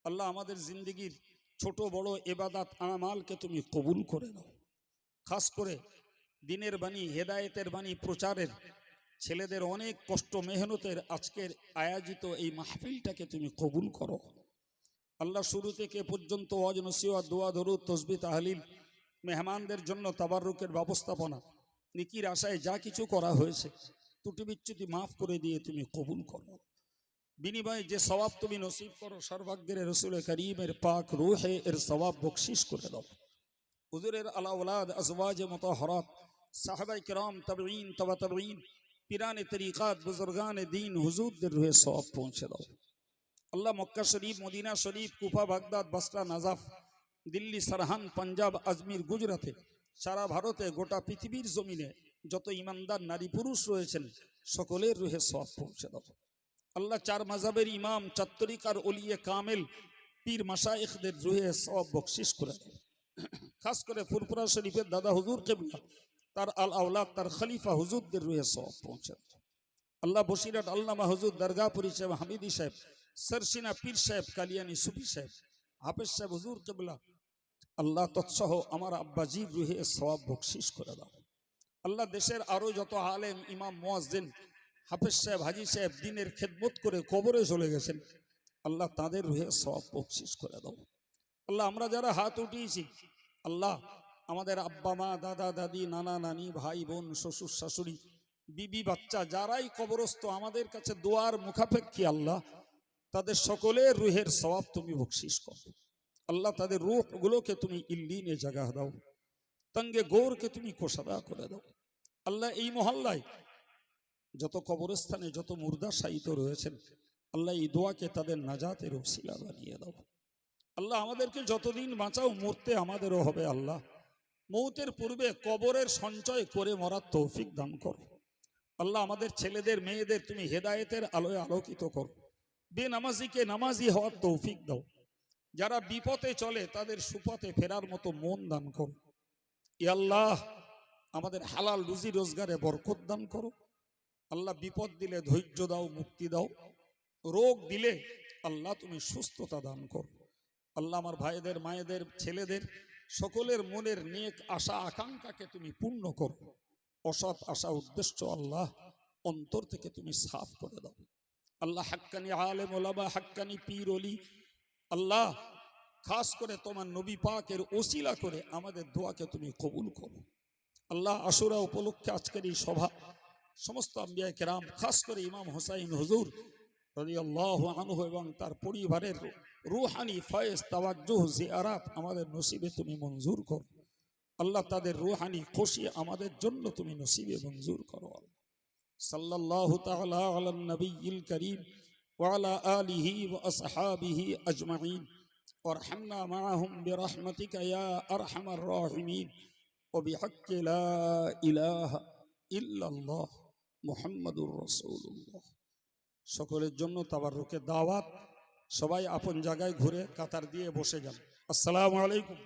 আল্লাহ, আমাদের জিন্দেগির ছোট বড় ইবাদত আমালকে তুমি কবুল করে দাও। খাস করে দিনের বাণী, হেদায়েতের বাণী প্রচারের ছেলেদের অনেক কষ্ট মেহনতের আজকের আয়োজিত এই মাহফিলটাকে তুমি কবুল করো। আল্লাহ, শুরু থেকে পর্যন্ত ওয়াজ নসিহত, দোয়া দরুদ তাসবিহ তাহলিল, মেহমানদের জন্য তাবাররুকের ব্যবস্থাপনা, নেকির আশায় যা কিছু করা হয়েছে ত্রুটি বিচ্যুতি মাফ করে দিয়ে তুমি কবুল করো। বিনিময়ে যে সওয়াব তুমি নসিব করো, সর্বাগ্রে রাসূল করিমের পাক রূহে এর সওয়াব বকশিশ করে দাও। হুজুরের আলা ওলাদ আজওয়াজ মুতাহহারাত, সাহাবায়ে কিরাম, তাবেঈন, তাবা তাবেঈন, পীরানে তরিকাত, বুজুর্গানে দ্বীন, হুজুরদের রূহে সওয়াব পৌঁছে দাও। আল্লাহ, মক্কা শরীফ, মদিনা শরীফ, কুফা, বাগদাদ, বসরা, নাজাফ, দিল্লি, সারহান, পাঞ্জাব, আজমির, গুজরাতে, সারা ভারতে, গোটা পৃথিবীর জমিনে যত ইমানদার নারী পুরুষ রয়েছেন সকলের রূহে সওয়াব পৌঁছে দাও। আল্লাহ, 4 মাযহাবের ইমাম, 4 তরিকার ওলিয়ে কামেল, পীর মাশায়েখদের রূহে সওয়াব বকশিশ করে দাও। খাস করে ফুরফুরা শরীফের দাদা হুজুর কিবলা, তার আল আওলাদ, তার খলিফা হুজুরদের রূহে সওয়াব পৌঁছে দাও। আল্লাহ, বসিরহাট আল্লামা হুজুর দরগাহপুরী সাহেব, হামিদি সাহেব, সরসিনা পীর সাহেব, কালিয়ানি সুফি সাহেব, হাফেজ সাহেব হুজুর কিবলা, আল্লাহ তৎসহ আমার আব্বাজির রূহে সওয়াব বকশিশ করে দাও। আল্লাহ, দেশের আরো যত আলেম, ইমাম, মুয়াজ্জিন, হাফেজ সাহেব, হাজি সাহেব দ্বীনের খেদমত করে কবরে চলে গেছেন, আল্লাহ তাদের রূহে সওয়াব বকশিশ করে দাও। আল্লাহ, আমরা যারা হাত উঠিয়েছি, আল্লাহ আমাদের আব্বা মা, দাদা দাদি, নানা নানি, ভাই বোন, শ্বশুর শাশুড়ি, বিবি বাচ্চা যারাই কবরস্থ আমাদের কাছে দোয়ার মুখাপেক্ষী, আল্লাহ তাদের সকলের রূহের সওয়াব তুমি বকশিশ করো। আল্লাহ, তাদের রূহগুলোকে তুমি ইল্লিনে জায়গা দাও, তঙ্গে গোরকে তুমি কোষাদা করে দাও। আল্লাহ, এই মহল্লায় যত কবরস্থানে যত মুর্দা শায়িত রয়েছেন, আল্লাহ এই দোয়াকে তাদের নাজাতের ওসিলা বানিয়ে দাও। আল্লাহ আমাদেরকে যতদিন বাঁচাও, মরতে আমাদেরও হবে। আল্লাহ মৌতের পূর্বে কবরের সঞ্চয় করে মরার তৌফিক দান করো। আল্লাহ আমাদের ছেলেদের মেয়েদের তুমি হেদায়েতের আলোয় আলোকিত করো। বেনামাজিকে নামাজি হওয়ার তৌফিক দাও। যারা বিপথে চলে তাদের সুপথে ফেরার মতো মন দান করো। ইয়া আল্লাহ আমাদের হালাল রুজি রোজগারে বরকত দান করো। আল্লাহ বিপদ দিলে ধৈর্য দাও, মুক্তি দাও। রোগ দিলে আল্লাহ তুমি সুস্থতা দান করো। আল্লাহ আমার ভাইদের, মায়েদের, ছেলেদের সকলের মনের নেক আশা আকাঙ্ক্ষাকে তুমি পূর্ণ করো। অসৎ আশা উদ্দেশ্য আল্লাহ অন্তর থেকে তুমি সাফ করে দাও। আল্লাহ হাক্কানি আলেম ওলামা, হাক্কানি পীর ওলি, আল্লাহ খাস করে তোমার নবী পাকের ওসিলা করে আমাদের দোয়াকে তুমি কবুল করো। আল্লাহ আশুরা উপলক্ষে আজকের এই সভা সমস্ত আম্বিয়া কেরাম, খাস করে ইমাম হুসাইন হুজুর রাদিয়াল্লাহু আনহু এবং তার পরিবারের রুহানি ফয়েজ, তাওয়াজ্জুহ, জিয়ারাত আমাদের নসিবে তুমি মঞ্জুর করো। আল্লাহ তাদের রুহানি খুশি আমাদের জন্য তুমি নসিবে মঞ্জুর করো। সাল্লাল্লাহু তাআলা আলান নবিয়্যিল কারীম ওয়া আলা আলিহি ওয়া আসহাবিহি আজমাইন ওয়ারহামনা মাআহুম বিরহমাতিকা ইয়া আরহামার রাহিমিন ওয়া বিহাক্কি লা ইলাহা ইল্লাল্লাহ মুহাম্মাদুর রাসূলুল্লাহ। সকলের জন্য তাবাররুকের দাওয়াত। সবাই আপন জায়গায় ঘুরে কাতার দিয়ে বসে যান। আসসালামু আলাইকুম।